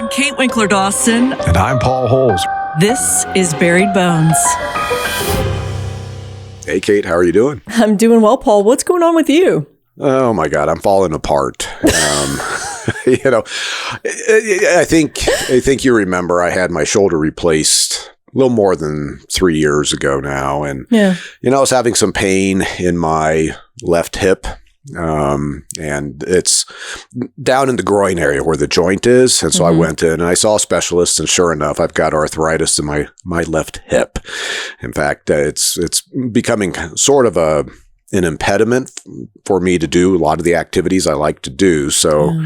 I'm Kate Winkler Dawson. And I'm Paul Holes. This is Buried Bones. Hey, Kate, how are you doing? I'm doing well, Paul. What's going on with you? Oh, my God, I'm falling apart. I think you remember I had my shoulder replaced a little more than 3 years ago now. And, I was having some pain in my left hip. And it's down in the groin area where the joint is. And so I went in and I saw a specialist, and sure enough, I've got arthritis in my left hip. In fact, it's becoming sort of an impediment for me to do a lot of the activities I like to do. So,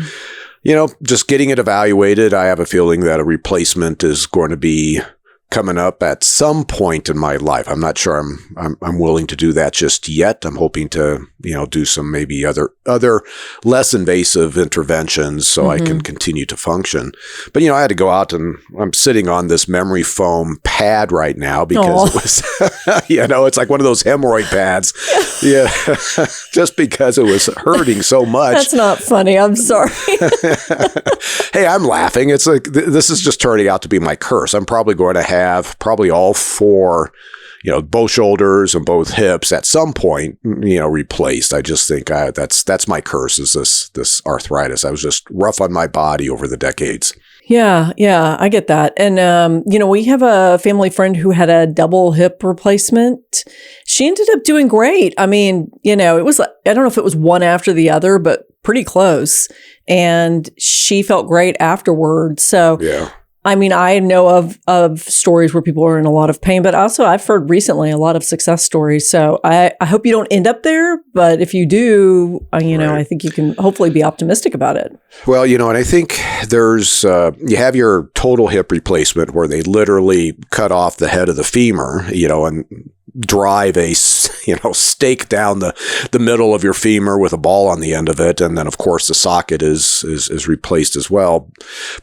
just getting it evaluated, I have a feeling that a replacement is going to be coming up at some point in my life. I'm not sure I'm willing to do that just yet. I'm hoping to, do some maybe other less invasive interventions so I can continue to function. But, I had to go out, and I'm sitting on this memory foam pad right now because it was, it's like one of those hemorrhoid pads. Yeah. Just because it was hurting so much. That's not funny. I'm sorry. Hey, I'm laughing. It's like, this is just turning out to be my curse. I'm probably going to have all four, both shoulders and both hips at some point, replaced. I just think that's my curse, is this arthritis. I was just rough on my body over the decades. Yeah, I get that. And, we have a family friend who had a double hip replacement. She ended up doing great. I mean, it was, I don't know if it was one after the other, but pretty close. And she felt great afterwards. So, yeah. I mean, I know of stories where people are in a lot of pain, but also I've heard recently a lot of success stories. So I hope you don't end up there. But if you do, right. I think you can hopefully be optimistic about it. Well, and I think there's, you have your total hip replacement where they literally cut off the head of the femur, and drive a, stake down the middle of your femur with a ball on the end of it. And then, of course, the socket is replaced as well.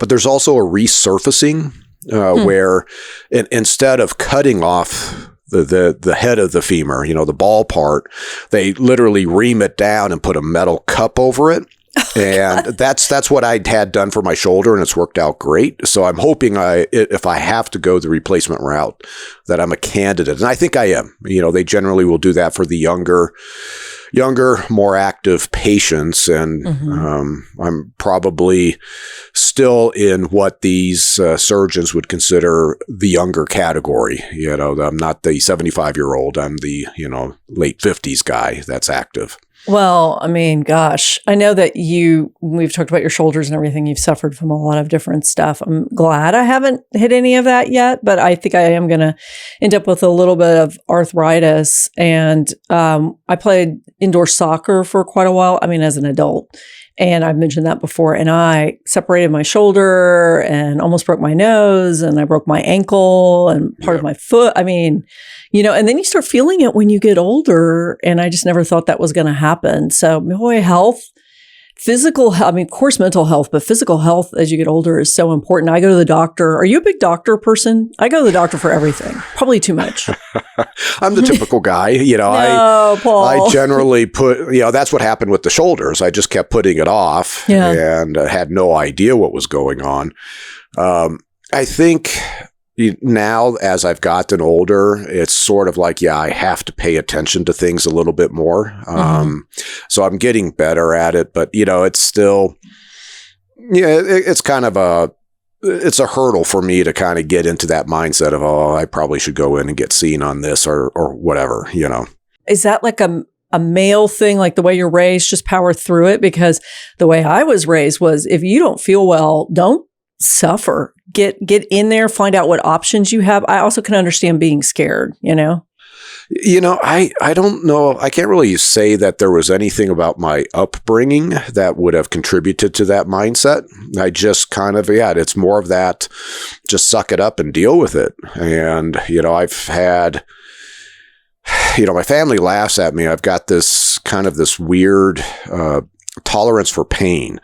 But there's also a resurfacing where instead of cutting off the head of the femur, the ball part, they literally ream it down and put a metal cup over it. And that's what I had done for my shoulder, and it's worked out great. So I'm hoping if I have to go the replacement route, that I'm a candidate. And I think I am. They generally will do that for the younger, more active patients. And I'm probably still in what these surgeons would consider the younger category. I'm not the 75-year-old. I'm the, late 50s guy that's active. Well, I mean, gosh, I know that we've talked about your shoulders and everything. You've suffered from a lot of different stuff. I'm glad I haven't hit any of that yet, but I think I am going to end up with a little bit of arthritis. And I played indoor soccer for quite a while. I mean, as an adult. And I've mentioned that before. And I separated my shoulder and almost broke my nose, and I broke my ankle and part of my foot. I mean, and then you start feeling it when you get older. And I just never thought that was going to happen. So, boy, health, of course, mental health, but physical health as you get older is so important. I go to the doctor. Are you a big doctor person? I go to the doctor for everything. Probably too much. I'm the typical guy. No, Paul. I generally put, that's what happened with the shoulders. I just kept putting it off and had no idea what was going on. I think now, as I've gotten older, it's sort of like, I have to pay attention to things a little bit more. So I'm getting better at it, but it's still, it's kind of it's a hurdle for me to kind of get into that mindset of, I probably should go in and get seen on this or whatever, Is that like a male thing, like the way you're raised, just power through it? Because the way I was raised was, if you don't feel well, don't suffer. Get in there, find out what options you have. I also can understand being scared, I don't know. I can't really say that there was anything about my upbringing that would have contributed to that mindset. I just kind of, it's more of that, just suck it up and deal with it. And, I've had, my family laughs at me. I've got this kind of this weird, tolerance for pain.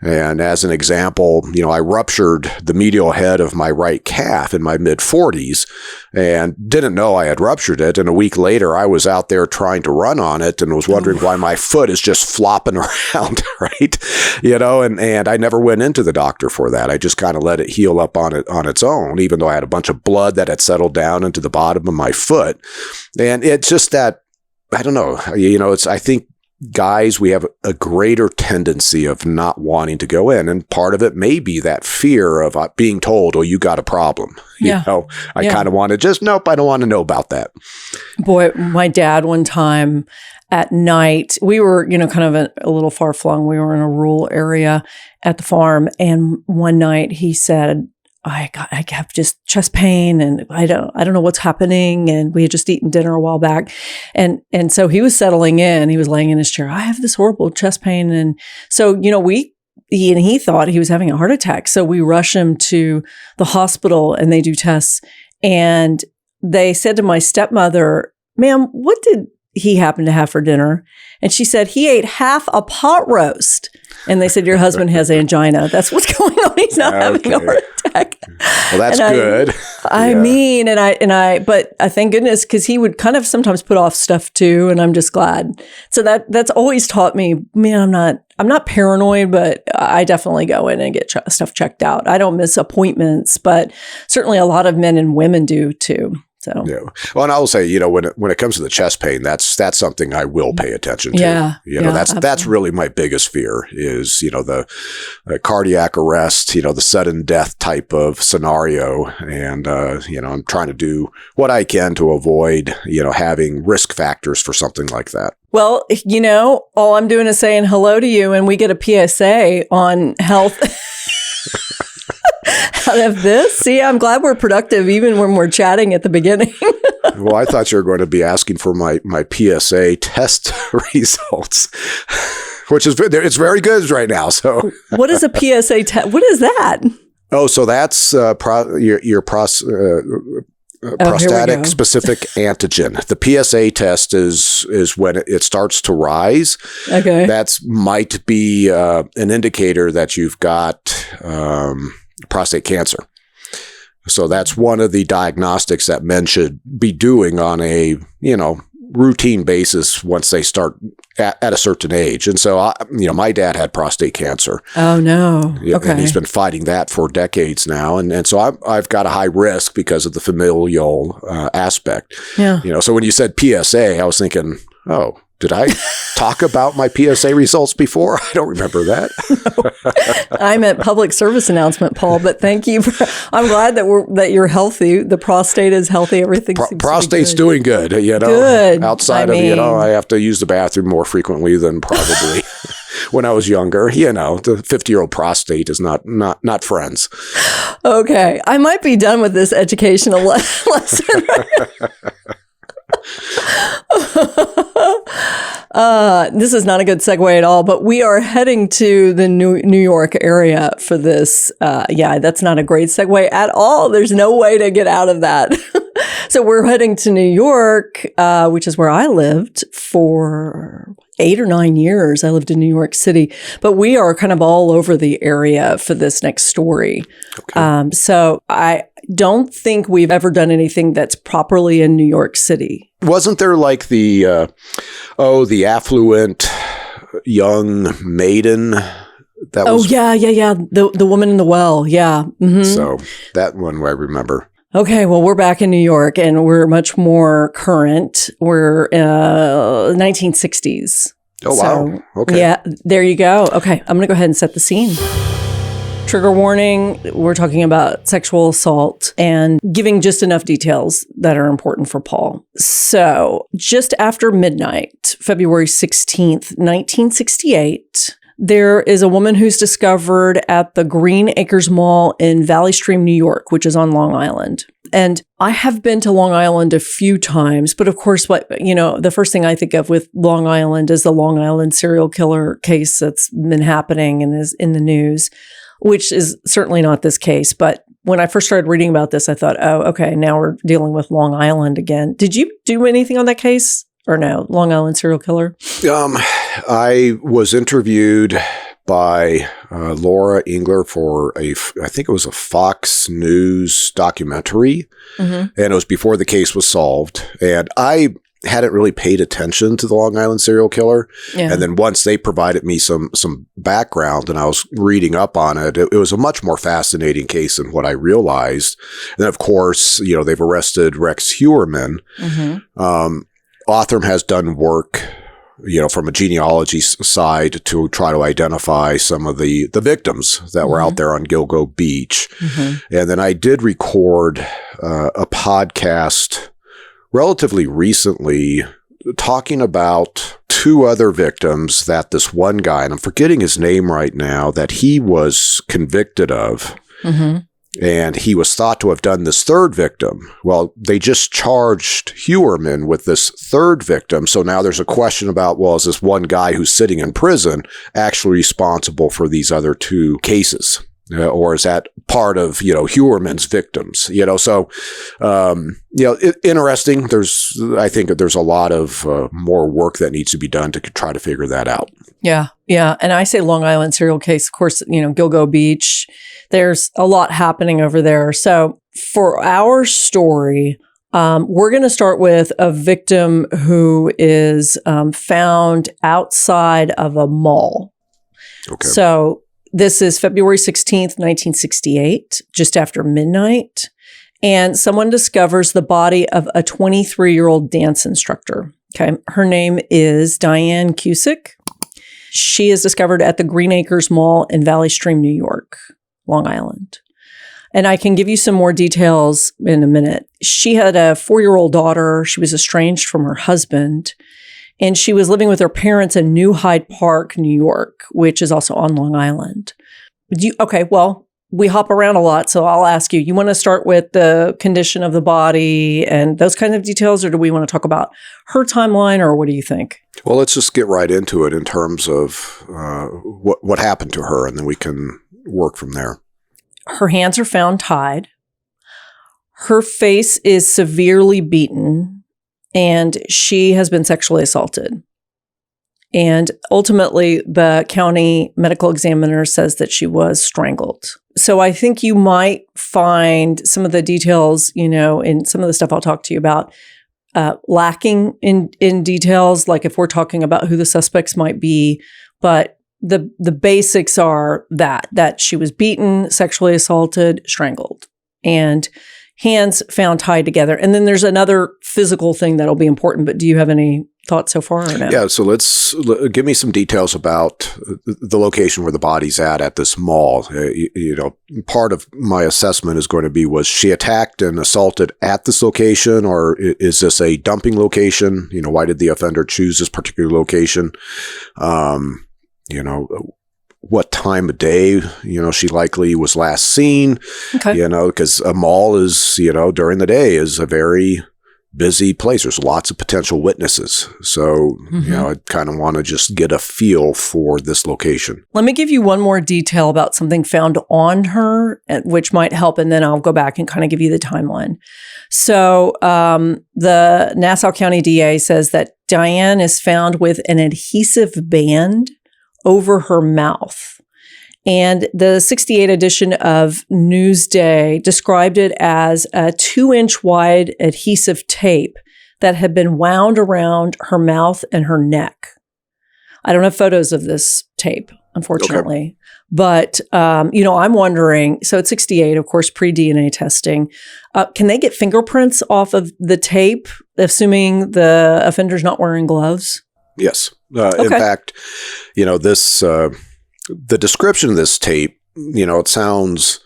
And as an example, I ruptured the medial head of my right calf in my mid-40s and didn't know I had ruptured it. And a week later, I was out there trying to run on it and was wondering why my foot is just flopping around, right? And I never went into the doctor for that. I just kind of let it heal up on its own, even though I had a bunch of blood that had settled down into the bottom of my foot. And it's just that, I don't know, I think guys, we have a greater tendency of not wanting to go in. And part of it may be that fear of being told, oh, you got a problem. I kind of want to nope, I don't want to know about that. Boy, my dad one time at night, we were, kind of a little far flung. We were in a rural area at the farm. And one night he said, I have just chest pain and I don't know what's happening. And we had just eaten dinner a while back. And so he was settling in. He was laying in his chair. I have this horrible chest pain. And so, he thought he was having a heart attack. So we rush him to the hospital and they do tests. And they said to my stepmother, ma'am, what did he happen to have for dinner? And she said, he ate half a pot roast. And they said, your husband has angina. That's what's going on. He's not having a heart attack. Well, that's good. But I thank goodness, because he would kind of sometimes put off stuff too. And I'm just glad. So that's always taught me, man, I'm not paranoid, but I definitely go in and get stuff checked out. I don't miss appointments, but certainly a lot of men and women do too. So. Yeah. Well, and I will say, when it comes to the chest pain, that's something I will pay attention to. That's really my biggest fear is, the cardiac arrest, the sudden death type of scenario. And, I'm trying to do what I can to avoid, having risk factors for something like that. Well, all I'm doing is saying hello to you and we get a PSA on health. Out of this. See, I'm glad we're productive even when we're chatting at the beginning. Well, I thought you were going to be asking for my PSA test results, which is it's very good right now. So, what is a PSA test? What is that? Oh, so that's your prostatic specific antigen. The PSA test is when it starts to rise. Okay, that might be an indicator that you've got prostate cancer. So that's one of the diagnostics that men should be doing on a, routine basis once they start at a certain age. And so, my dad had prostate cancer. Oh, no. Okay. And he's been fighting that for decades now. And so I've got a high risk because of the familial aspect. Yeah. So when you said PSA, I was thinking, oh, did I talk about my PSA results before? I don't remember that. No. I meant public service announcement, Paul, but thank you. I'm glad that you're healthy. The prostate is healthy. Everything seems prostate's to be doing good, Good. Outside of, I have to use the bathroom more frequently than probably when I was younger. The 50-year-old prostate is not friends. Okay. I might be done with this educational lesson. This is not a good segue at all, but we are heading to the New York area for this. That's not a great segue at all. There's no way to get out of that. So we're heading to New York, which is where I lived for 8 or 9 years. I lived in New York City, but we are kind of all over the area for this next story. Okay. So I don't think we've ever done anything that's properly in New York City. Wasn't there like the affluent young maiden? The woman in the well. Yeah. Mm-hmm. So that one I remember. Okay, well, we're back in New York and we're much more current. We're 1960s. Oh, wow. Okay. Yeah, there you go. Okay, I'm going to go ahead and set the scene. Trigger warning, we're talking about sexual assault and giving just enough details that are important for Paul. So just after midnight, February 16th, 1968, there is a woman who's discovered at the Green Acres Mall in Valley Stream, New York, which is on Long Island. And I have been to Long Island a few times, but of course, the first thing I think of with Long Island is the Long Island serial killer case that's been happening and is in the news, which is certainly not this case. But when I first started reading about this, I thought, oh, okay, now we're dealing with Long Island again. Did you do anything on that case or no? Long Island serial killer? I was interviewed by Laura Engler for I think it was a Fox News documentary, and it was before the case was solved. And I hadn't really paid attention to the Long Island serial killer. Yeah. And then once they provided me some background and I was reading up on it, it was a much more fascinating case than what I realized. And then, of course, they've arrested Rex Heuermann. Othram has done work from a genealogy side to try to identify some of the victims that were out there on Gilgo Beach. And then I did record a podcast relatively recently talking about two other victims that this one guy, and I'm forgetting his name right now, that he was convicted of. And he was thought to have done this third victim. Well, they just charged Heuermann with this third victim. So now there's a question about, well, is this one guy who's sitting in prison actually responsible for these other two cases? Or is that part of, Heuermann's victims? So, interesting. I think there's a lot of more work that needs to be done to try to figure that out. Yeah. Yeah. And I say Long Island serial case, of course, Gilgo Beach, there's a lot happening over there. So for our story, we're going to start with a victim who is found outside of a mall. Okay. So this is February 16th, 1968, just after midnight. And someone discovers the body of a 23-year-old dance instructor. Okay. Her name is Diane Cusick. She is discovered at the Green Acres Mall in Valley Stream, New York, Long Island. And I can give you some more details in a minute. She had a 4-year-old daughter. She was estranged from her husband. And she was living with her parents in New Hyde Park, New York, which is also on Long Island. We hop around a lot, so I'll ask you, you want to start with the condition of the body and those kinds of details, or do we want to talk about her timeline, or what do you think? Well, let's just get right into it in terms of what happened to her, and then we can work from there. Her hands are found tied. Her face is severely beaten, and she has been sexually assaulted. And ultimately, the county medical examiner says that she was strangled. So I think you might find some of the details, in some of the stuff I'll talk to you about, lacking in details, like if we're talking about who the suspects might be. But the basics are that she was beaten, sexually assaulted, strangled, and hands found tied together. And then there's another physical thing that'll be important. But do you have any thoughts so far or no? Yeah, so give me some details about the location where the body's at this mall. Part of my assessment is going to be, was she attacked and assaulted at this location, or is this a dumping location? Why did the offender choose this particular location? What time of day, she likely was last seen, because a mall is, during the day is a very busy place. There's lots of potential witnesses. So, I kind of want to just get a feel for this location. Let me give you one more detail about something found on her, which might help. And then I'll go back and kind of give you the timeline. So the Nassau County DA says that Diane is found with an adhesive band over her mouth. And the 68 edition of Newsday described it as a 2-inch wide adhesive tape that had been wound around her mouth and her neck. I don't have photos of this tape, unfortunately. Okay. But, I'm wondering, so it's 68, of course, pre-DNA testing. Can they get fingerprints off of the tape, assuming the offender's not wearing gloves? Yes. In fact, the description of this tape, it sounds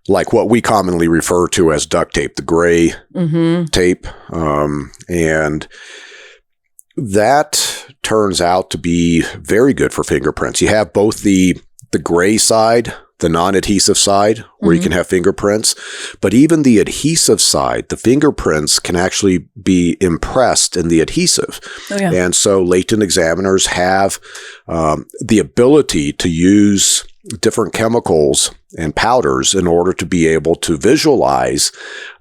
like what we commonly refer to as duct tape, the gray tape. And that turns out to be very good for fingerprints. You have both the gray side, the non-adhesive side, where you can have fingerprints, but even the adhesive side, the fingerprints can actually be impressed in the adhesive. Oh, yeah. And so latent examiners have the ability to use different chemicals and powders in order to be able to visualize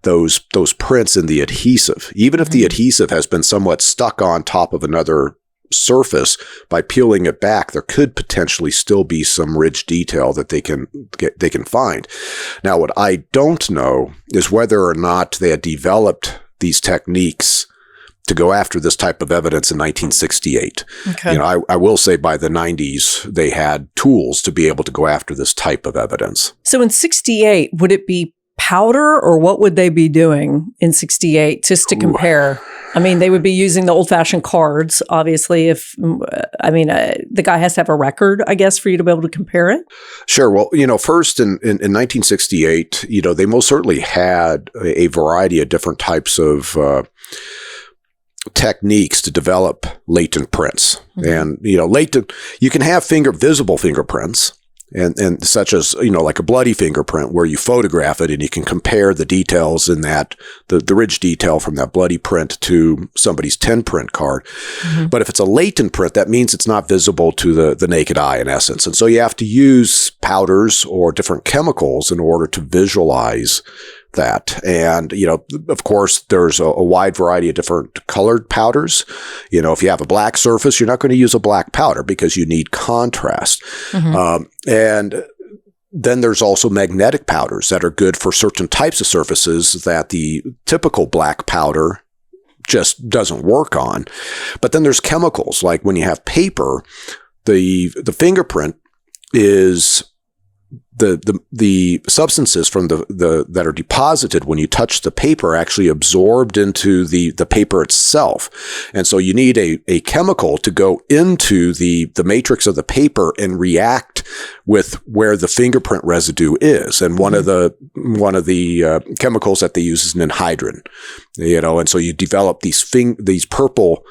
those prints in the adhesive, even if the adhesive has been somewhat stuck on top of another surface, by peeling it back, there could potentially still be some ridge detail that they can find. Now, what I don't know is whether or not they had developed these techniques to go after this type of evidence in 1968. Okay. I will say by the 90s, they had tools to be able to go after this type of evidence. So in 68, would it be powder, or what would they be doing in 68 just to compare? I mean, they would be using the old-fashioned cards, obviously. The guy has to have a record, I guess, for you to be able to compare it. Sure. Well, first in 1968, they most certainly had a variety of different types of techniques to develop latent prints. Mm-hmm. And, you can have visible fingerprints. And such as, like a bloody fingerprint where you photograph it and you can compare the details in that, the ridge detail from that bloody print to somebody's 10 print card. Mm-hmm. But if it's a latent print, that means it's not visible to the naked eye in essence. And so you have to use powders or different chemicals in order to visualize that. And, of course, there's a wide variety of different colored powders. If you have a black surface, you're not going to use a black powder because you need contrast. Mm-hmm. And then there's also magnetic powders that are good for certain types of surfaces that the typical black powder just doesn't work on. But then there's chemicals, like when you have paper, the fingerprint is the substances from the that are deposited when you touch the paper are actually absorbed into the paper itself. And so you need a chemical to go into the matrix of the paper and react with where the fingerprint residue is. And one of the chemicals that they use is an anhydride, and so you develop these purple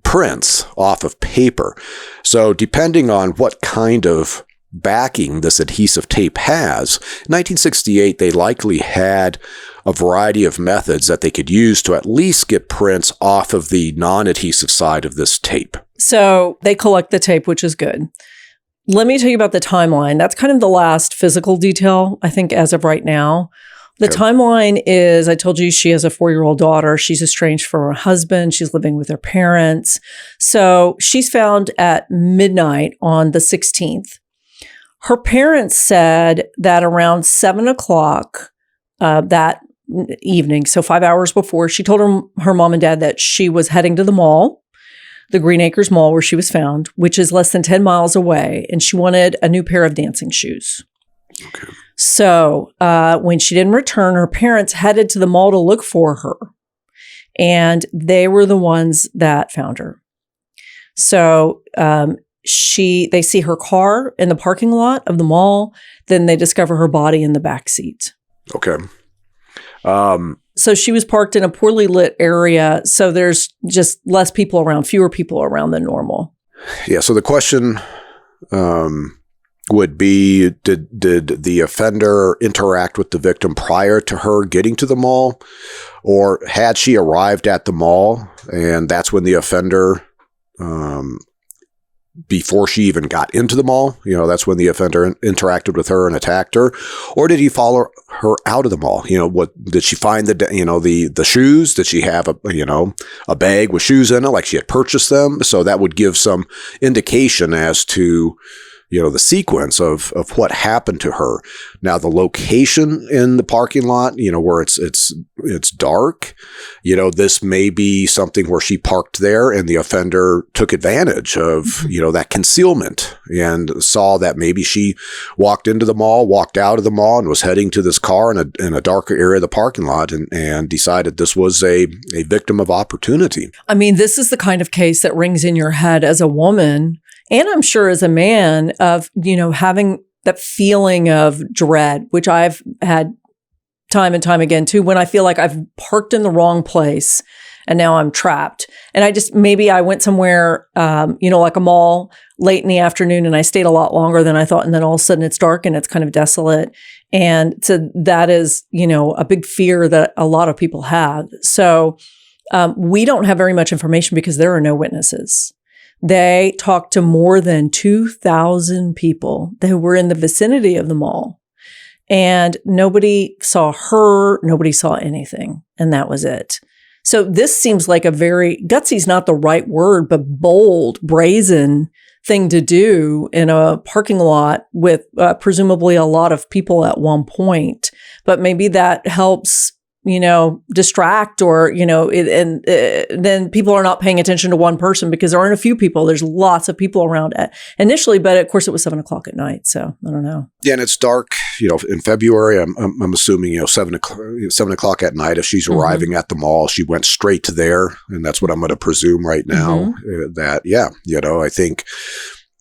prints off of paper. So depending on what kind of backing this adhesive tape has, in 1968, they likely had a variety of methods that they could use to at least get prints off of the non-adhesive side of this tape. So they collect the tape, which is good. Let me tell you about the timeline. That's kind of the last physical detail, I think, as of right now. The timeline is, I told you she has a 4-year-old daughter. She's estranged from her husband. She's living with her parents. So she's found at midnight on the 16th. Her parents said that around 7 o'clock that evening, so 5 hours before, she told her mom and dad that she was heading to the mall, the Green Acres Mall where she was found, which is less than 10 miles away, and she wanted a new pair of dancing shoes. Okay. So when she didn't return, her parents headed to the mall to look for her, and they were the ones that found her. So they see her car in the parking lot of the mall. Then they discover her body in the back seat. Okay. So she was parked in a poorly lit area. So there's just less people around, fewer people around than normal. Yeah. So the question would be, did the offender interact with the victim prior to her getting to the mall? Or had she arrived at the mall and that's when the offender before she even got into the mall, that's when the offender interacted with her and attacked her? Or did he follow her out of the mall? What did she find the shoes? Did she have a bag with shoes in it, like she had purchased them? So that would give some indication as to the sequence of what happened to her. Now, the location in the parking lot, where it's dark, this may be something where she parked there and the offender took advantage of, that concealment and saw that maybe she walked into the mall, walked out of the mall and was heading to this car in a darker area of the parking lot and decided this was a victim of opportunity. I mean, this is the kind of case that rings in your head as a woman, and I'm sure as a man, of, having that feeling of dread, which I've had time and time again too, when I feel like I've parked in the wrong place and now I'm trapped. And maybe I went somewhere, like a mall late in the afternoon, and I stayed a lot longer than I thought. And then all of a sudden it's dark and it's kind of desolate. And so that is, a big fear that a lot of people have. So we don't have very much information because there are no witnesses. They talked to more than 2,000 people who were in the vicinity of the mall, and nobody saw her, nobody saw anything, and that was it. So this seems like a very, gutsy's not the right word, but bold, brazen thing to do in a parking lot with presumably a lot of people at one point. But maybe that helps, distract or, then people are not paying attention to one person because there aren't a few people. There's lots of people around initially, but of course it was 7:00 at night. So I don't know. Yeah. And it's dark, in February, I'm assuming, 7:00 at night. If she's arriving at the mall, she went straight to there. And that's what I'm going to presume right now that, I think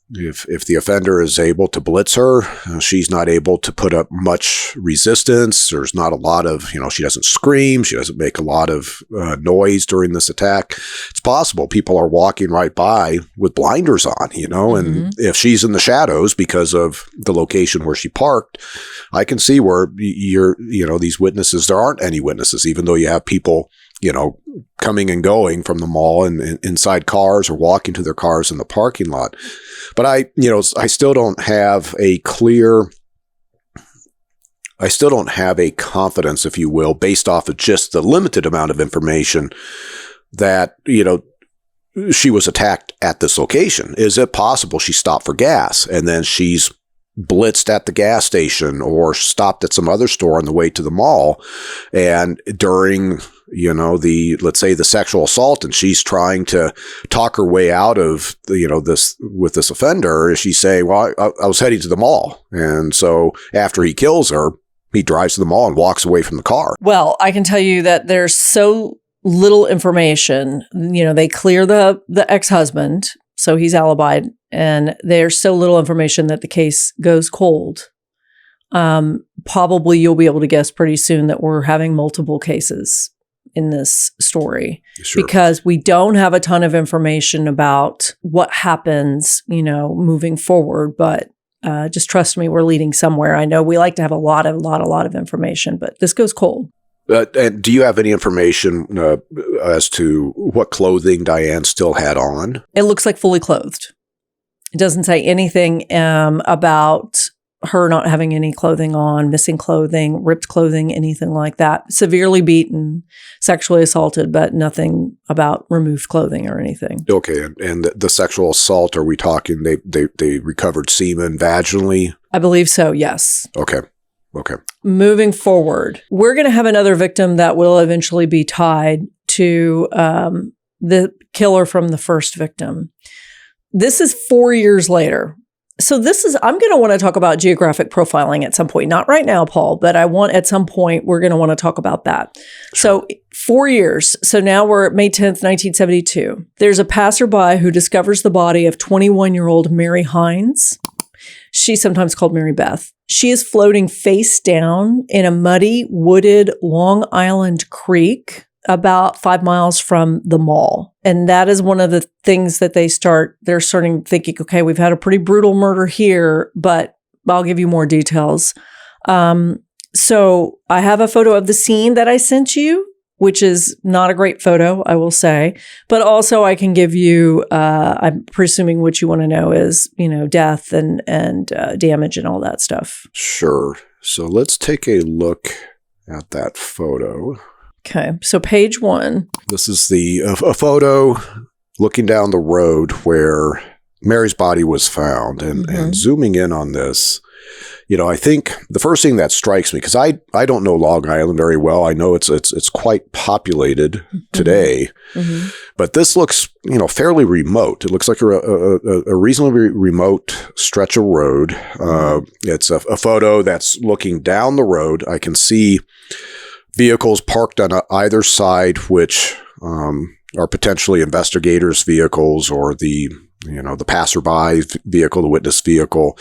if the offender is able to blitz her, she's not able to put up much resistance. There's not a lot of, she doesn't scream. She doesn't make a lot of noise during this attack. It's possible people are walking right by with blinders on, and if she's in the shadows because of the location where she parked, I can see where these witnesses, there aren't any witnesses, even though you have people, coming and going from the mall and inside cars or walking to their cars in the parking lot. But I still don't have a confidence, if you will, based off of just the limited amount of information that, she was attacked at this location. Is it possible she stopped for gas and then she's blitzed at the gas station or stopped at some other store on the way to the mall, and during let's say the sexual assault, and she's trying to talk her way out of this with this offender, she's saying, well, I was heading to the mall, and so after he kills her, he drives to the mall and walks away from the car. Well, I can tell you that there's so little information. They clear the ex-husband, so he's alibied, and there's so little information that the case goes cold. Probably you'll be able to guess pretty soon that we're having multiple cases in this story, because we don't have a ton of information about what happens, moving forward. But just trust me, we're leading somewhere. I know we like to have a lot of information, but this goes cold. And do you have any information as to what clothing Diane still had on? It looks like fully clothed. It doesn't say anything about her not having any clothing on, missing clothing, ripped clothing, anything like that. Severely beaten, sexually assaulted, but nothing about removed clothing or anything. Okay. And the sexual assault, are we talking they recovered semen vaginally? I believe so, yes. Okay. Moving forward, we're going to have another victim that will eventually be tied to the killer from the first victim. This is 4 years later. So I'm going to want to talk about geographic profiling at some point. Not right now, Paul, but at some point, we're going to want to talk about that. Sure. So 4 years. So now we're at May 10th, 1972. There's a passerby who discovers the body of 21-year-old Mary Hines. She's sometimes called Mary Beth. She is floating face down in a muddy, wooded Long Island creek about 5 miles from the mall. And that is one of the things that they're starting thinking, okay, we've had a pretty brutal murder here, but I'll give you more details. So I have a photo of the scene that I sent you, which is not a great photo, I will say. But also I can give you, I'm presuming what you want to know is, death and damage and all that stuff. Sure. So let's take a look at that photo. Okay, so page 1. This is a photo looking down the road where Mary's body was found, and zooming in on this, I think the first thing that strikes me, because I don't know Long Island very well. I know it's quite populated today, but this looks fairly remote. It looks like a reasonably remote stretch of road. It's a photo that's looking down the road. I can see vehicles parked on either side, which are potentially investigators' vehicles or the passerby vehicle, the witness vehicle.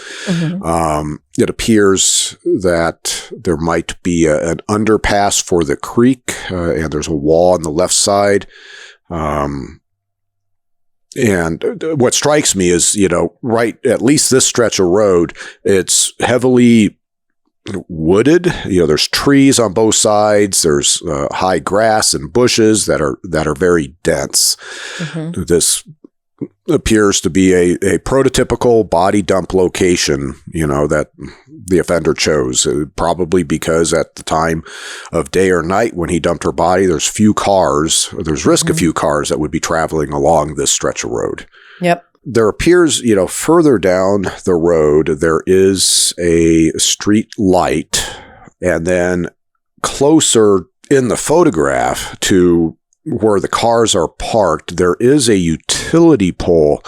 It appears that there might be an underpass for the creek, and there's a wall on the left side. And what strikes me is, right, at least this stretch of road, it's heavily wooded. There's trees on both sides. There's high grass and bushes that are very dense. This appears to be a prototypical body dump location, that the offender chose, probably because at the time of day or night when he dumped her body, there's risk of few cars that would be traveling along this stretch of road. Yep. There appears, further down the road, there is a street light, and then closer in the photograph to where the cars are parked, there is a utility pole.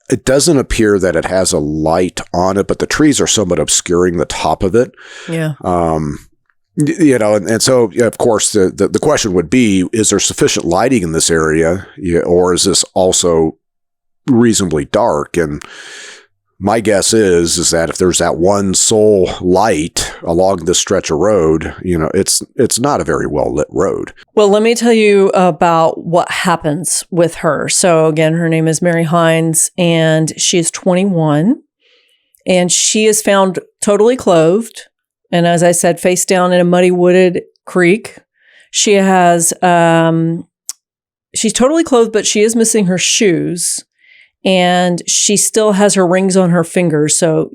It doesn't appear that it has a light on it, but the trees are somewhat obscuring the top of it. Yeah. And so, of course, the question would be, is there sufficient lighting in this area, or is this also reasonably dark? And my guess is that if there's that one sole light along this stretch of road, it's not a very well lit road. Well, let me tell you about what happens with her. So again, her name is Mary Hines, and she is 21, and she is found totally clothed. And as I said, face down in a muddy wooded creek. She has, she's totally clothed, but she is missing her shoes. And she still has her rings on her fingers. So,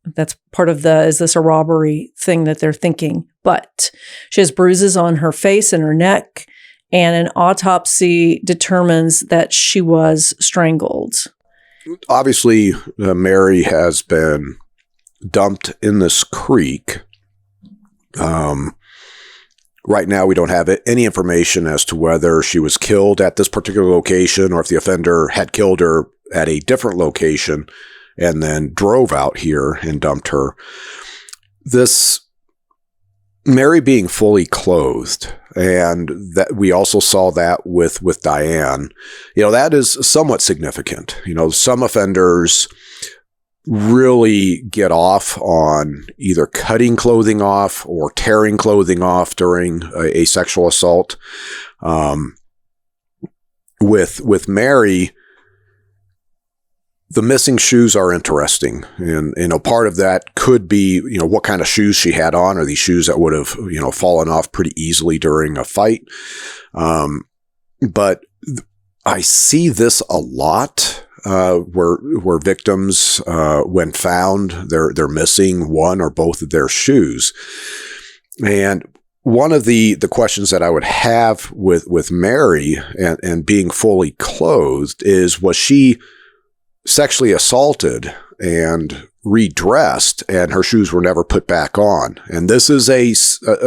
that's part of is this a robbery thing that they're thinking. But she has bruises on her face and her neck. And an autopsy determines that she was strangled. Obviously, Mary has been dumped in this creek. Right now, we don't have any information as to whether she was killed at this particular location or if the offender had killed her at a different location and then drove out here and dumped her. This Mary being fully clothed, and that we also saw that with Diane, that is somewhat significant. Some offenders really get off on either cutting clothing off or tearing clothing off during a sexual assault. With Mary, the missing shoes are interesting. And, part of that could be, what kind of shoes she had on. Are these shoes that would have, fallen off pretty easily during a fight? But I see this a lot. Where victims, when found, they're missing one or both of their shoes. And one of the questions that I would have with Mary and being fully clothed is, was she sexually assaulted and redressed and her shoes were never put back on? And this is a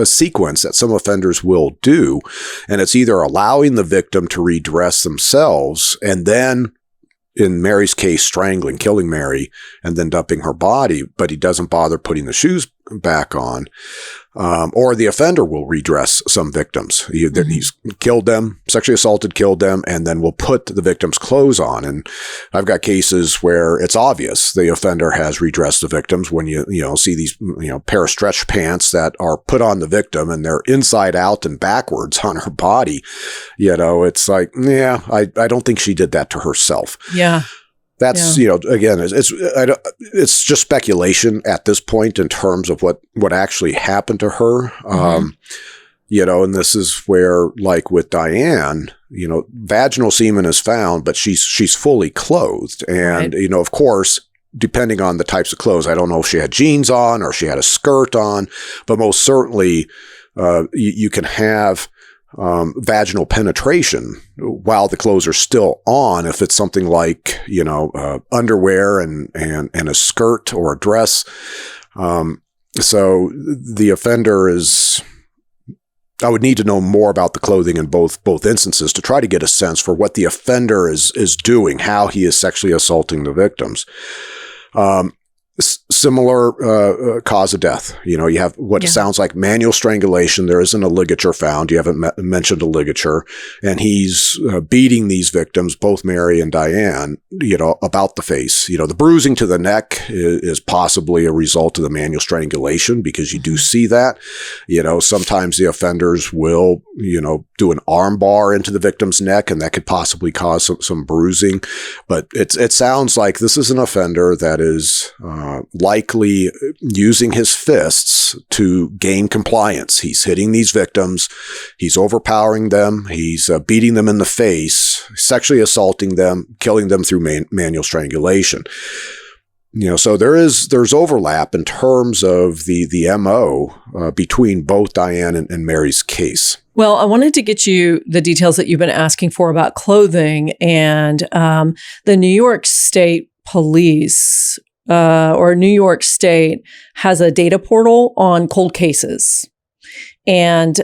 sequence that some offenders will do. And it's either allowing the victim to redress themselves and then, in Mary's case, strangling, killing Mary, and then dumping her body, but he doesn't bother putting the shoes back on. Or the offender will redress some victims. He's killed them, sexually assaulted, killed them, and then will put the victim's clothes on. And I've got cases where it's obvious the offender has redressed the victims when you see these, pair of stretch pants that are put on the victim and they're inside out and backwards on her body. It's like, I don't think she did that to herself. Yeah. That's, again, it's just speculation at this point in terms of what actually happened to her. And this is where, like with Diane, vaginal semen is found, but she's fully clothed. And, right. Of course, depending on the types of clothes, I don't know if she had jeans on or she had a skirt on, but most certainly you can have vaginal penetration while the clothes are still on, if it's something like, underwear and a skirt or a dress. So the offender I would need to know more about the clothing in both instances to try to get a sense for what the offender is doing, how he is sexually assaulting the victims. Similar cause of death. You have what sounds like manual strangulation. There isn't a ligature found. You haven't mentioned a ligature. And he's beating these victims, both Mary and Diane, about the face. The bruising to the neck is possibly a result of the manual strangulation, because you do see that. Sometimes the offenders will, do an arm bar into the victim's neck, and that could possibly cause some bruising. But it sounds like this is an offender that is likely using his fists to gain compliance. He's hitting these victims. He's overpowering them. He's beating them in the face, sexually assaulting them, killing them through manual strangulation. So there's overlap in terms of the MO between both Diane and Mary's case. Well, I wanted to get you the details that you've been asking for about clothing, and the New York State Police or New York State has a data portal on cold cases. And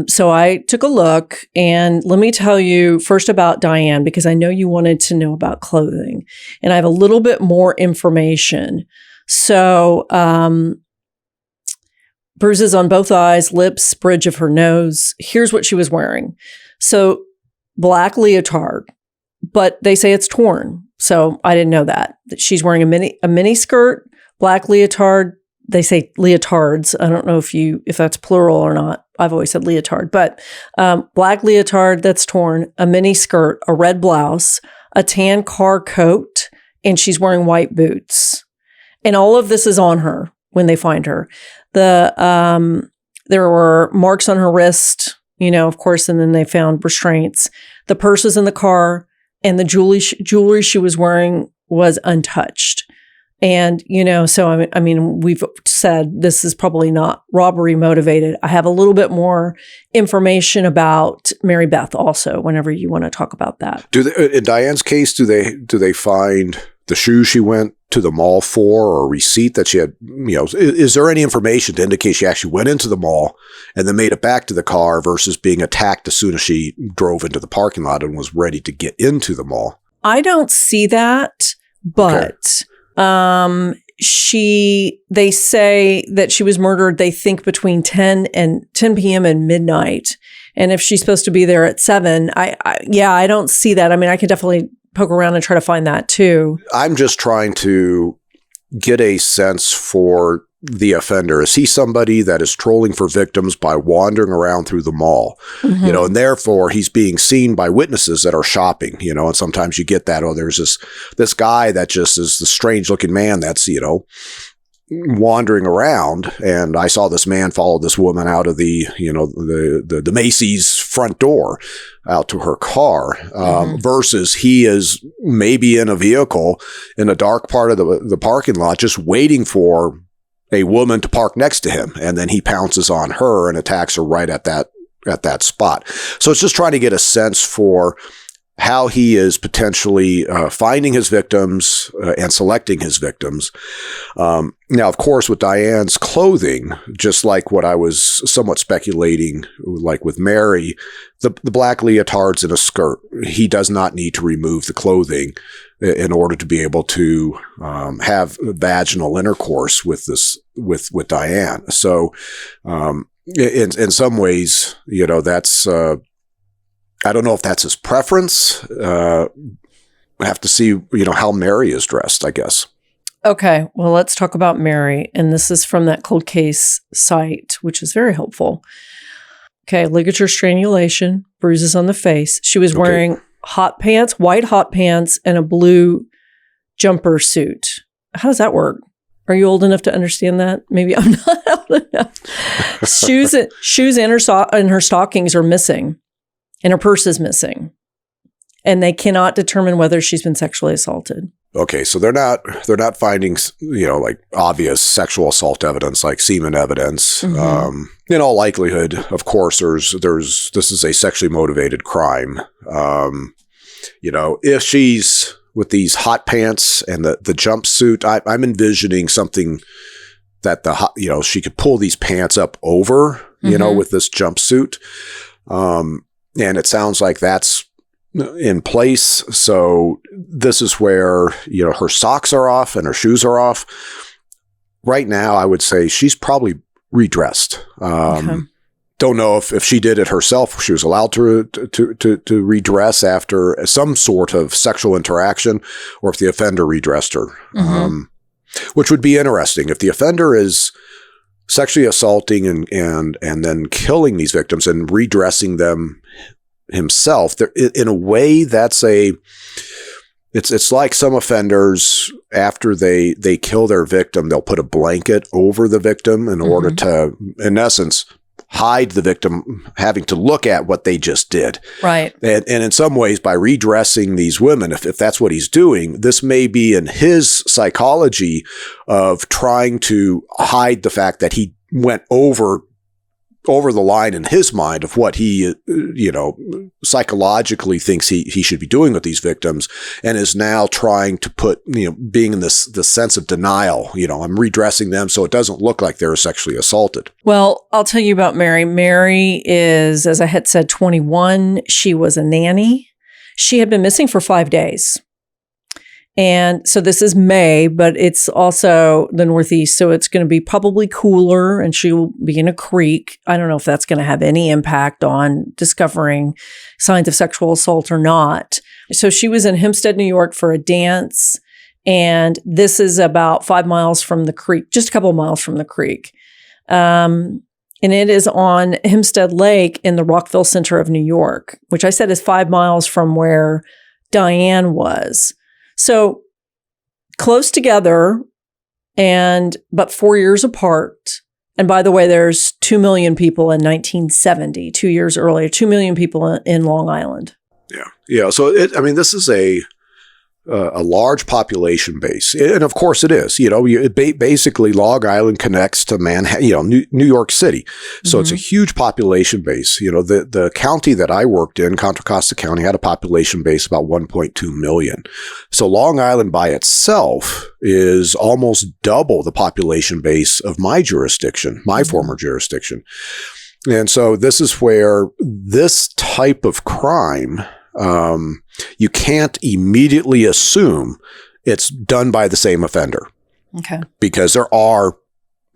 so I took a look, and let me tell you first about Diane, because I know you wanted to know about clothing, and I have a little bit more information. So bruises on both eyes, lips, bridge of her nose. Here's what she was wearing. So black leotard, but they say it's torn. So I didn't know that. She's wearing a mini skirt, black leotard. They say leotards. I don't know if that's plural or not. I've always said leotard, but black leotard that's torn, a mini skirt, a red blouse, a tan car coat, and she's wearing white boots. And all of this is on her when they find her. There were marks on her wrist, of course, and then they found restraints. The purse was in the car, and the jewelry she was wearing was untouched. And, so I mean, we've said this is probably not robbery motivated. I have a little bit more information about Mary Beth also, whenever you want to talk about that. In Diane's case, do they find the shoes she went to the mall for, or a receipt that she had, is there any information to indicate she actually went into the mall and then made it back to the car versus being attacked as soon as she drove into the parking lot and was ready to get into the mall? I don't see that, but... Okay. They say that she was murdered, they think between 10 p.m. and midnight. And if she's supposed to be there at 7, I don't see that. I mean, I could definitely poke around and try to find that too. I'm just trying to get a sense for the offender. Is he somebody that is trolling for victims by wandering around through the mall? Mm-hmm. And therefore he's being seen by witnesses that are shopping, and sometimes you get that, there's this guy that just is the strange looking man that's, wandering around. And I saw this man follow this woman out of the Macy's front door out to her car, versus he is maybe in a vehicle in a dark part of the parking lot, just waiting for a woman to park next to him, and then he pounces on her and attacks her right at that spot. So it's just trying to get a sense for how he is potentially finding his victims and selecting his victims. Now, of course, with Diane's clothing, just like what I was somewhat speculating, like with Mary, the black leotards and a skirt, he does not need to remove the clothing in order to be able to have vaginal intercourse with Diane. So, in some ways, that's I don't know if that's his preference. I have to see, how Mary is dressed, I guess. Okay, well, let's talk about Mary, and this is from that cold case site, which is very helpful. Okay, ligature strangulation, bruises on the face. She was wearing white hot pants, and a blue jumper suit. How does that work? Are you old enough to understand that? Maybe I'm not old enough. Shoes and her stockings are missing, and her purse is missing, and they cannot determine whether she's been sexually assaulted. Okay, so they're not finding, like obvious sexual assault evidence, like semen evidence. Mm-hmm. In all likelihood, of course, this is a sexually motivated crime. If she's with these hot pants and the jumpsuit, I'm envisioning something that she could pull these pants up over, with this jumpsuit. And it sounds like that's in place. So this is where, her socks are off and her shoes are off. Right now, I would say she's probably redressed. Don't know if she did it herself, if she was allowed to redress after some sort of sexual interaction, or if the offender redressed her, which would be interesting. If the offender is sexually assaulting and then killing these victims and redressing them himself, in a way, that's It's like some offenders, after they kill their victim, they'll put a blanket over the victim in order to, in essence, hide the victim having to look at what they just did. Right. And in some ways, by redressing these women, if that's what he's doing, this may be in his psychology of trying to hide the fact that he went over the line in his mind of what he, psychologically thinks he should be doing with these victims, and is now trying to put, being in this sense of denial, I'm redressing them so it doesn't look like they were sexually assaulted. Well, I'll tell you about Mary. Mary is, as I had said, 21. She was a nanny. She had been missing for 5 days. And so this is May, but it's also the Northeast, so it's going to be probably cooler, and she'll be in a creek. I don't know if that's going to have any impact on discovering signs of sexual assault or not. So she was in Hempstead, New York for a dance, and this is about 5 miles from the creek, just a couple of miles from the creek. And it is on Hempstead Lake in the Rockville Center of New York, which I said is 5 miles from where Diane was. So close together, but 4 years apart. And by the way, there's 2 million people in 1970, 2 years earlier, 2 million people in Long Island. Yeah. Yeah. So this is a large population base. And of course it is, basically Long Island connects to Manhattan, New York City. So it's a huge population base. The county that I worked in, Contra Costa County, had a population base about 1.2 million. So Long Island by itself is almost double the population base of my jurisdiction, my former jurisdiction. And so this is where this type of crime, you can't immediately assume it's done by the same offender. Okay. Because there are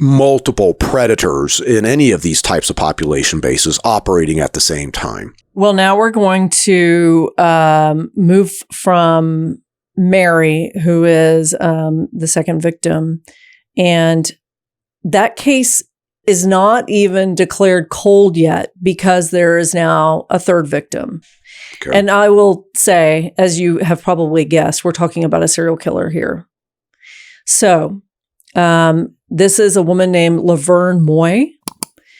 multiple predators in any of these types of population bases operating at the same time. Well, now we're going to move from Mary, who is the second victim, and that case is not even declared cold yet because there is now a third victim. Okay. And I will say, as you have probably guessed, we're talking about a serial killer here. So this is a woman named Laverne Moy.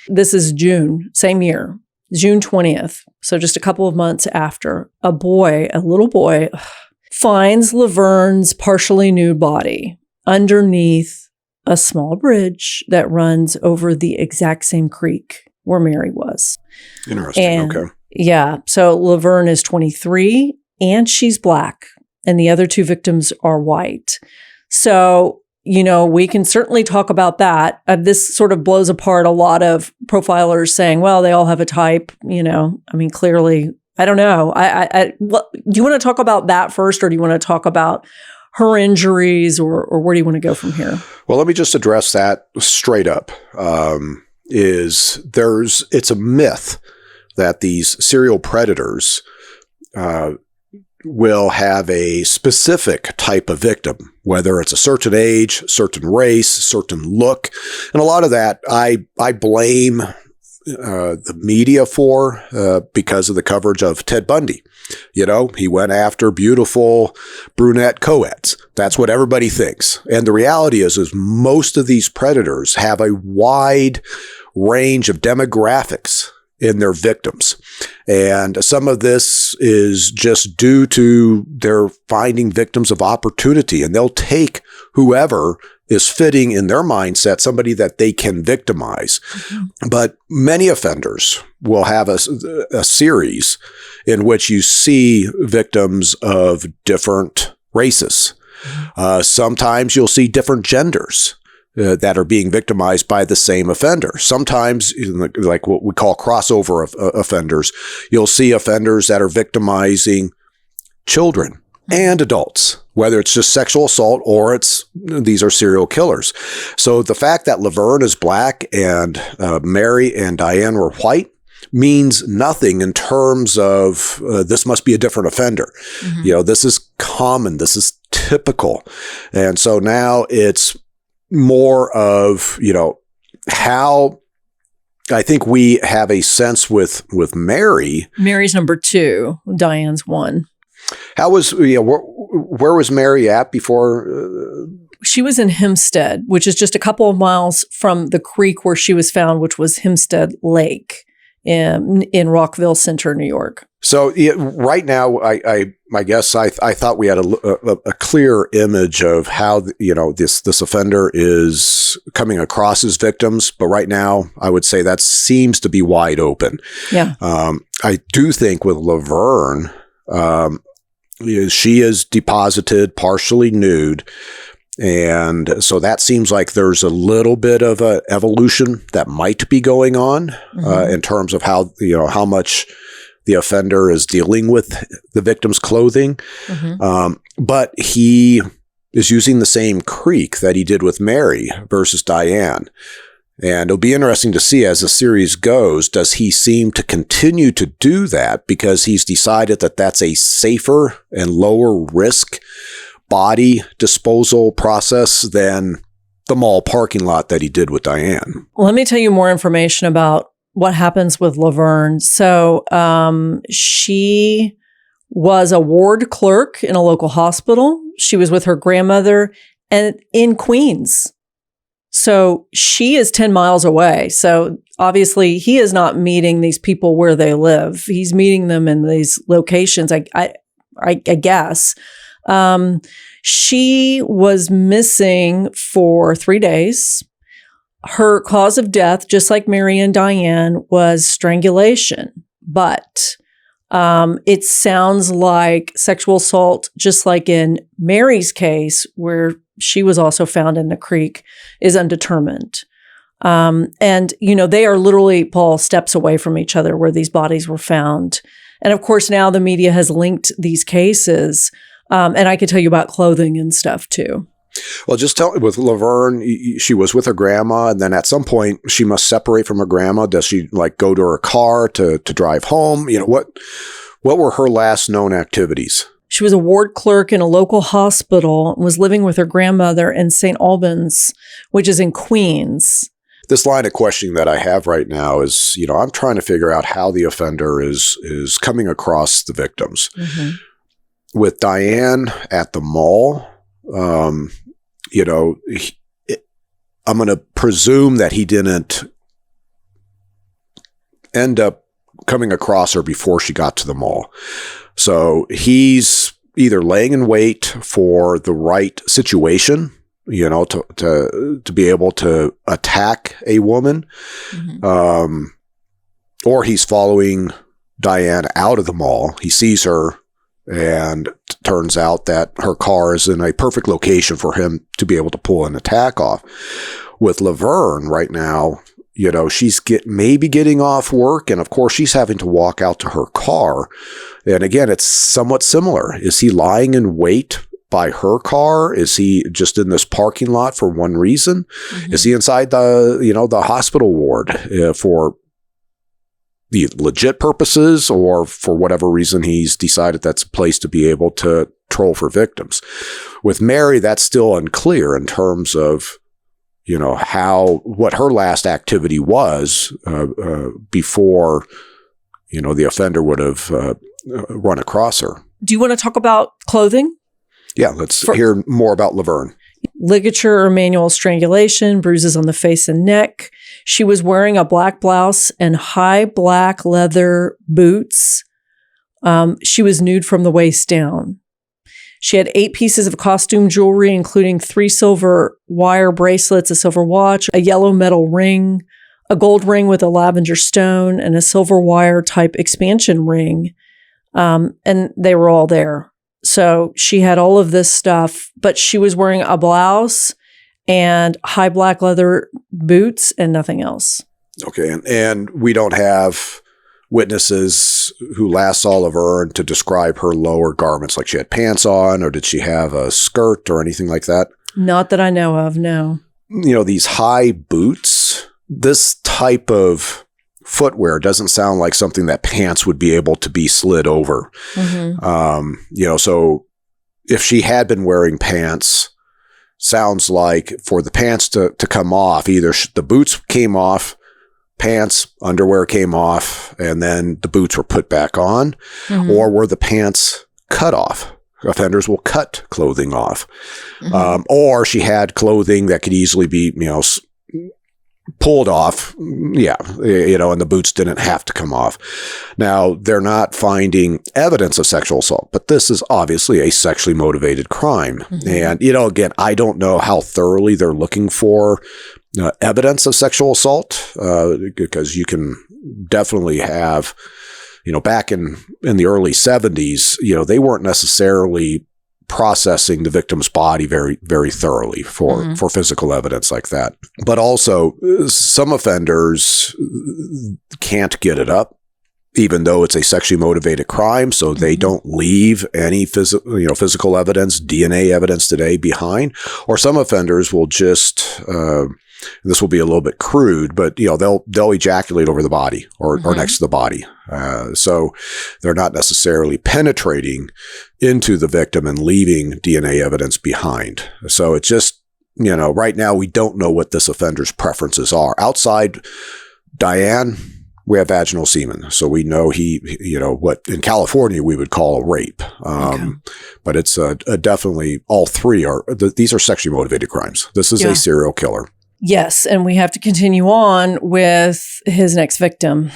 This is June, same year, June 20th. So just a couple of months after, a little boy, finds Laverne's partially nude body underneath a small bridge that runs over the exact same creek where Mary was. Interesting. Okay. Yeah. So Laverne is 23 and she's Black, and the other two victims are white. So, we can certainly talk about that. This sort of blows apart a lot of profilers saying, well, they all have a type, clearly, I don't know. Do you want to talk about that first, or do you want to talk about her injuries, or where do you want to go from here? Well, let me just address that straight up. It's a myth that these serial predators will have a specific type of victim, whether it's a certain age, certain race, certain look. And a lot of that I blame the media for because of the coverage of Ted Bundy. He went after beautiful brunette co-eds. That's what everybody thinks. And the reality is most of these predators have a wide range of demographics in their victims. And some of this is just due to their finding victims of opportunity, and they'll take whoever is fitting in their mindset, somebody that they can victimize. Mm-hmm. But many offenders will have a series in which you see victims of different races. Mm-hmm. Sometimes you'll see different genders that are being victimized by the same offender. Sometimes, like what we call crossover offenders, you'll see offenders that are victimizing children and adults, whether it's just sexual assault or these are serial killers. So the fact that Laverne is Black and Mary and Diane were white means nothing in terms of this must be a different offender. Mm-hmm. This is common. This is typical. And so now it's more of, how I think we have a sense with Mary. Mary's number 2, Diane's 1. How was, where was Mary at before? She was in Hempstead, which is just a couple of miles from the creek where she was found, which was Hempstead Lake in Rockville Center, New York. So right now, I guess I thought we had a clear image of how this offender is coming across his victims, but right now I would say that seems to be wide open. Yeah, I do think with Laverne, she is deposited partially nude. And so that seems like there's a little bit of a evolution that might be going on in terms of how much the offender is dealing with the victim's clothing. But he is using the same creek that he did with Mary versus Diane. And it'll be interesting to see as the series goes, does he seem to continue to do that because he's decided that that's a safer and lower risk body disposal process than the mall parking lot that he did with Diane? Let me tell you more information about what happens with Laverne. So she was a ward clerk in a local hospital. She was with her grandmother and in Queens. So she is 10 miles away. So obviously he is not meeting these people where they live. He's meeting them in these locations, I guess. She was missing for 3 days. Her cause of death, just like Mary and Diane, was strangulation. But it sounds like sexual assault, just like in Mary's case, where she was also found in the creek, is undetermined. And, they are literally, Paul, steps away from each other where these bodies were found. And of course, now the media has linked these cases. And I could tell you about clothing and stuff too. Well, just tell with Laverne, she was with her grandma, and then at some point she must separate from her grandma. Does she go to her car to drive home? What were her last known activities? She was a ward clerk in a local hospital and was living with her grandmother in St. Albans, which is in Queens. This line of questioning that I have right now is, I'm trying to figure out how the offender is coming across the victims. With Diane at the mall, I'm going to presume that he didn't end up coming across her before she got to the mall. So he's either laying in wait for the right situation, to be able to attack a woman, or he's following Diane out of the mall. He sees her, and turns out that her car is in a perfect location for him to be able to pull an attack off. With Laverne right now, she's maybe getting off work, and of course she's having to walk out to her car. And again, it's somewhat similar. Is he lying in wait by her car? Is he just in this parking lot for one reason? Is he inside the hospital ward for the legit purposes, or for whatever reason he's decided that's a place to be able to troll for victims? With Mary, that's still unclear in terms of, what her last activity was before, the offender would have run across her. Do you want to talk about clothing? Yeah, let's hear more about Laverne. Ligature or manual strangulation, bruises on the face and neck. She was wearing a black blouse and high black leather boots. She was nude from the waist down. She had 8 pieces of costume jewelry, including 3 silver wire bracelets, a silver watch, a yellow metal ring, a gold ring with a lavender stone, and a silver wire type expansion ring. And they were all there. So she had all of this stuff, but she was wearing a blouse and high black leather boots and nothing else. Okay. And we don't have witnesses who last saw Laverne to describe her lower garments, like she had pants on, or did she have a skirt or anything like that? Not that I know of, no. These high boots, this type of footwear doesn't sound like something that pants would be able to be slid over. So if she had been wearing pants, sounds like for the pants to come off, either the boots came off, pants, underwear came off, and then the boots were put back on, or were the pants cut off. Offenders will cut clothing off. Or she had clothing that could easily be, pulled off. Yeah. And the boots didn't have to come off. Now, they're not finding evidence of sexual assault, but this is obviously a sexually motivated crime. And, again, I don't know how thoroughly they're looking for evidence of sexual assault, because you can definitely have, back in the early 70s, they weren't necessarily processing the victim's body very, very thoroughly for physical evidence like that. But also, some offenders can't get it up, even though it's a sexually motivated crime, so they don't leave any physical evidence, DNA evidence today behind. Or some offenders will just this will be a little bit crude, but they'll ejaculate over the body or next to the body. So they're not necessarily penetrating into the victim and leaving DNA evidence behind. So it's just, right now we don't know what this offender's preferences are. Outside Diane, we have vaginal semen. So we know what in California we would call a rape. But it's definitely all three these are sexually motivated crimes. This is a serial killer. Yes, and we have to continue on with his next victim.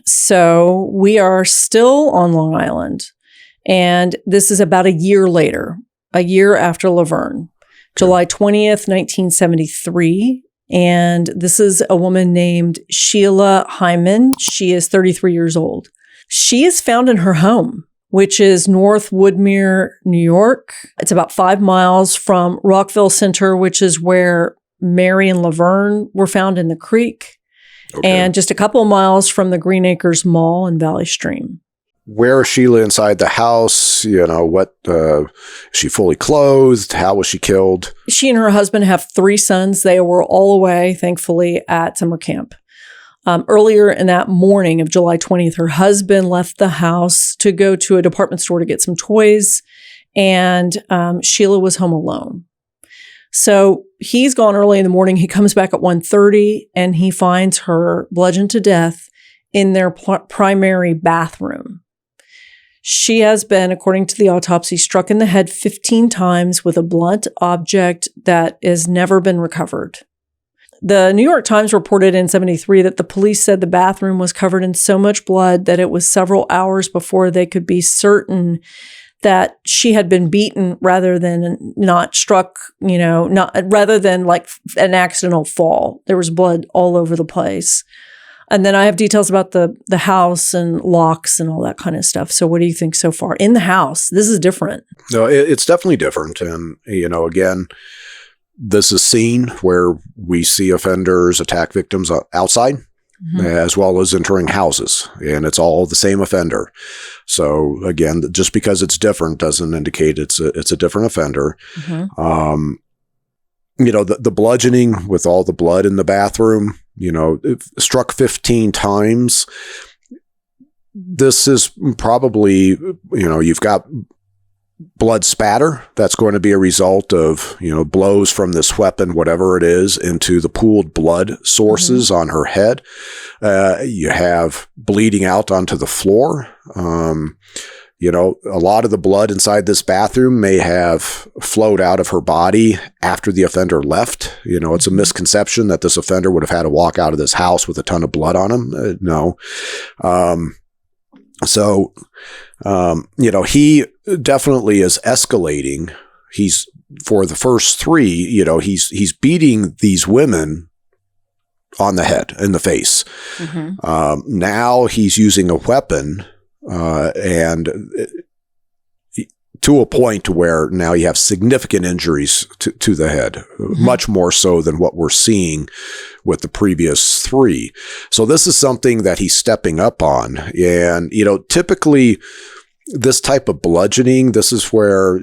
So we are still on Long Island, and this is about a year later, a year after Laverne, July 20th, 1973. And this is a woman named Sheila Hyman. She is 33 years old. She is found in her home, which is North Woodmere, New York. It's about 5 miles from Rockville Center, which is where Mary and Laverne were found in the creek, and just a couple of miles from the Green Acres Mall in Valley Stream. Where is Sheila inside the house? What, is she fully clothed? How was she killed? She and her husband have 3 sons. They were all away, thankfully, at summer camp. Earlier in that morning of July 20th, her husband left the house to go to a department store to get some toys, and Sheila was home alone. So he's gone early in the morning. He comes back at 1:30 and he finds her bludgeoned to death in their primary bathroom. She has been, according to the autopsy, struck in the head 15 times with a blunt object that has never been recovered. The New York Times reported in 1973 that the police said the bathroom was covered in so much blood that it was several hours before they could be certain that she had been beaten rather than not struck, rather than like an accidental fall. There was blood all over the place. And then I have details about the house and locks and all that kind of stuff. So what do you think so far? In the house, this is different. No, it's definitely different. And, again, this is a scene where we see offenders attack victims outside. As well as entering houses, and it's all the same offender. So again, just because it's different doesn't indicate it's a different offender. The bludgeoning with all the blood in the bathroom, it struck 15 times. This is probably, you've got blood spatter that's going to be a result of, blows from this weapon, whatever it is, into the pooled blood sources on her head. You have bleeding out onto the floor. A lot of the blood inside this bathroom may have flowed out of her body after the offender left. It's a misconception that this offender would have had to walk out of this house with a ton of blood on him. No. So, he definitely is escalating. He's, for the first 3, he's beating these women on the head, in the face. Now he's using a weapon, and to a point where now you have significant injuries to the head, much more so than what we're seeing with the previous 3. So this is something that he's stepping up on. And, typically this type of bludgeoning, this is where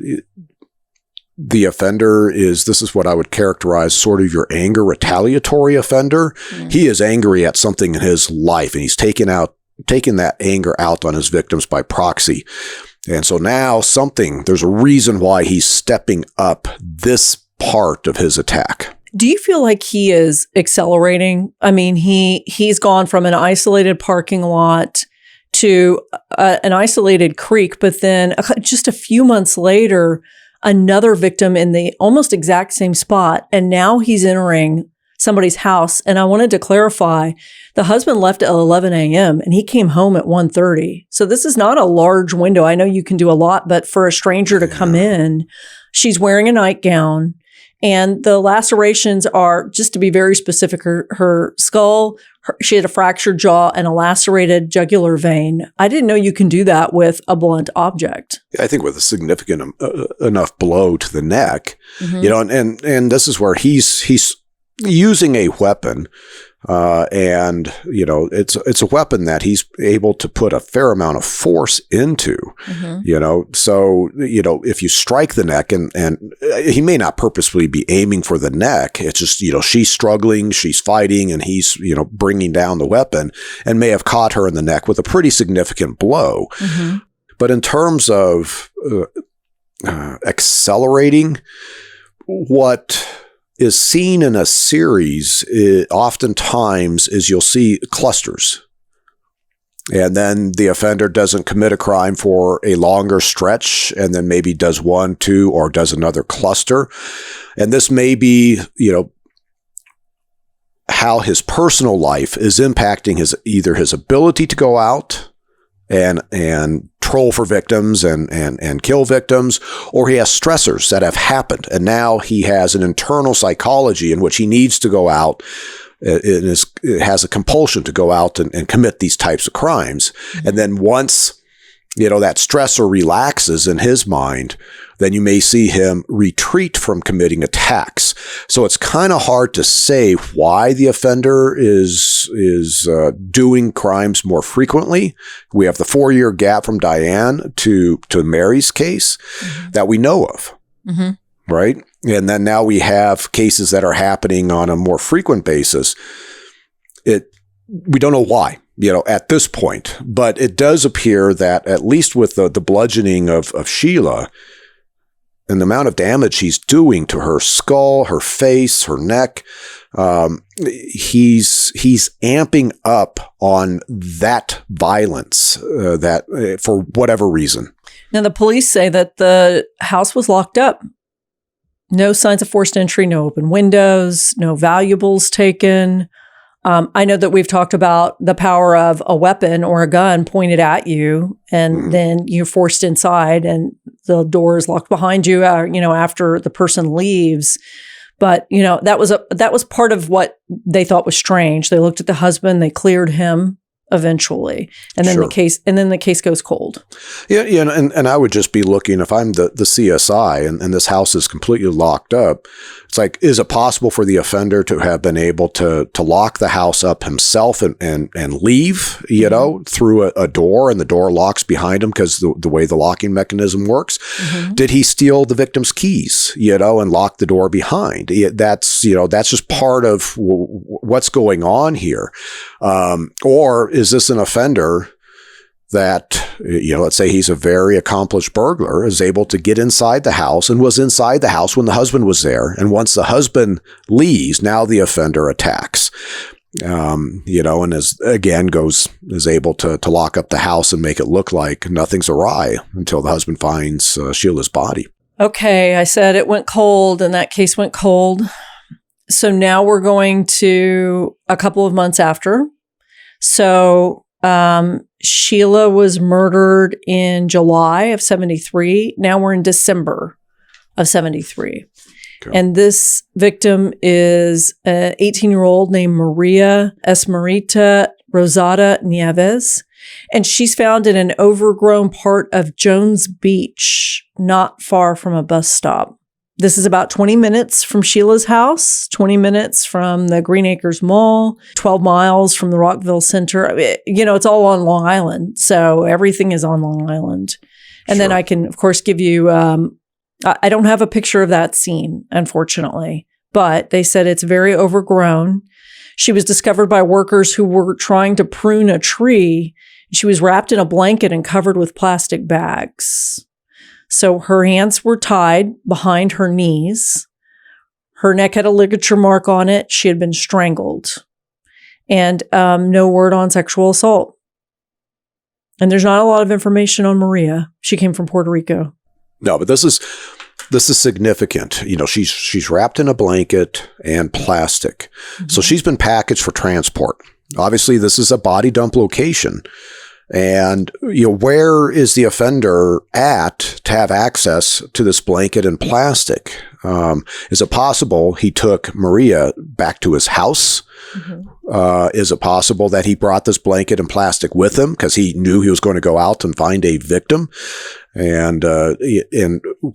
the offender this is what I would characterize sort of your anger retaliatory offender. He is angry at something in his life, and he's taking that anger out on his victims by proxy. And so now there's a reason why he's stepping up this part of his attack. Do you feel like he is accelerating? I mean, he's gone from an isolated parking lot to an isolated creek. But then just a few months later, another victim in the almost exact same spot. And now he's entering somebody's house. And I wanted to clarify, the husband left at 11 a.m. and he came home at 1:30. So this is not a large window. I know you can do a lot, but for a stranger to come in, she's wearing a nightgown. And the lacerations are, just to be very specific, her skull, she had a fractured jaw and a lacerated jugular vein. I didn't know you can do that with a blunt object. I think with a significant enough blow to the neck, and this is where he's using a weapon, and it's a weapon that he's able to put a fair amount of force into. So if you strike the neck, and he may not purposefully be aiming for the neck, it's just she's struggling, she's fighting, and he's bringing down the weapon and may have caught her in the neck with a pretty significant blow. But in terms of accelerating, what is seen in a series oftentimes is you'll see clusters. And then the offender doesn't commit a crime for a longer stretch and then maybe does one, two, or does another cluster. And this may be, how his personal life is impacting either his ability to go out and troll for victims and kill victims, or he has stressors that have happened. And now he has an internal psychology in which he needs to go out. It has a compulsion to go out and commit these types of crimes. And then once, that stressor relaxes in his mind, then you may see him retreat from committing attacks. So it's kind of hard to say why the offender is doing crimes more frequently. We have the 4-year gap from Diane to Mary's case that we know of, right? And then now we have cases that are happening on a more frequent basis. We don't know why, at this point, but it does appear that at least with the bludgeoning of Sheila, and the amount of damage he's doing to her skull, her face, her neck, he's amping up on that violence that for whatever reason. Now, the police say that the house was locked up. No signs of forced entry, no open windows, no valuables taken. I know that we've talked about the power of a weapon or a gun pointed at you, and then you're forced inside and the door is locked behind you, after the person leaves. But, that was part of what they thought was strange. They looked at the husband, they cleared him eventually. And then the case goes cold. Yeah. And I would just be looking, if I'm the CSI and this house is completely locked up, it's like, is it possible for the offender to have been able to lock the house up himself and leave, through a door, and the door locks behind him because the way the locking mechanism works? Did he steal the victim's keys, and lock the door behind? That's just part of what's going on here. Or is this an offender that, let's say he's a very accomplished burglar, is able to get inside the house and was inside the house when the husband was there. And once the husband leaves, now the offender attacks, and is able to lock up the house and make it look like nothing's awry until the husband finds Sheila's body. Okay. I said it went cold, and that case went cold. So now we're going to a couple of months after. So, Sheila was murdered in July of 73. Now we're in December of 73. Okay. And this victim is an 18-year-old named Maria Esmerita Rosada Nieves. And she's found in an overgrown part of Jones Beach, not far from a bus stop. This is about 20 minutes from Sheila's house, 20 minutes from the Green Acres Mall, 12 miles from the Rockville Center. It's all on Long Island. So everything is on Long Island. And then I can, of course, give you, I don't have a picture of that scene, unfortunately, but they said it's very overgrown. She was discovered by workers who were trying to prune a tree. She was wrapped in a blanket and covered with plastic bags. So her hands were tied behind her knees. Her neck had a ligature mark on it. She had been strangled. And no word on sexual assault. And there's not a lot of information on Maria. She came from Puerto Rico. No, but this is significant. You know, she's wrapped in a blanket and plastic. Mm-hmm. So she's been packaged for transport. Obviously, this is a body dump location. And, you know, where is the offender at to have access to this blanket and plastic? Is it possible he took Maria back to his house? Mm-hmm. Is it possible that he brought this blanket and plastic with him because he knew he was going to go out and find a victim? And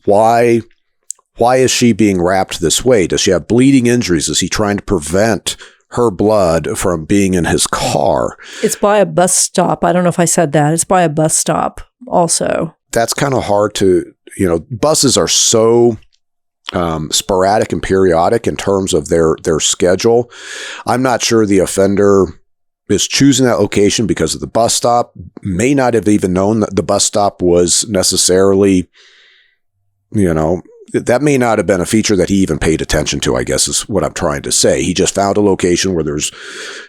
why is she being wrapped this way? Does she have bleeding injuries? Is he trying to prevent her blood from being in his car? It's by a bus stop. I don't know if I said that. It's by a bus stop also. That's kind of hard to, you know, buses are so sporadic and periodic in terms of their schedule. I'm not sure the offender is choosing that location because of the bus stop, may not have even known that the bus stop was necessarily, you know, that may not have been a feature that he even paid attention to, I guess is what I'm trying to say. He just found a location where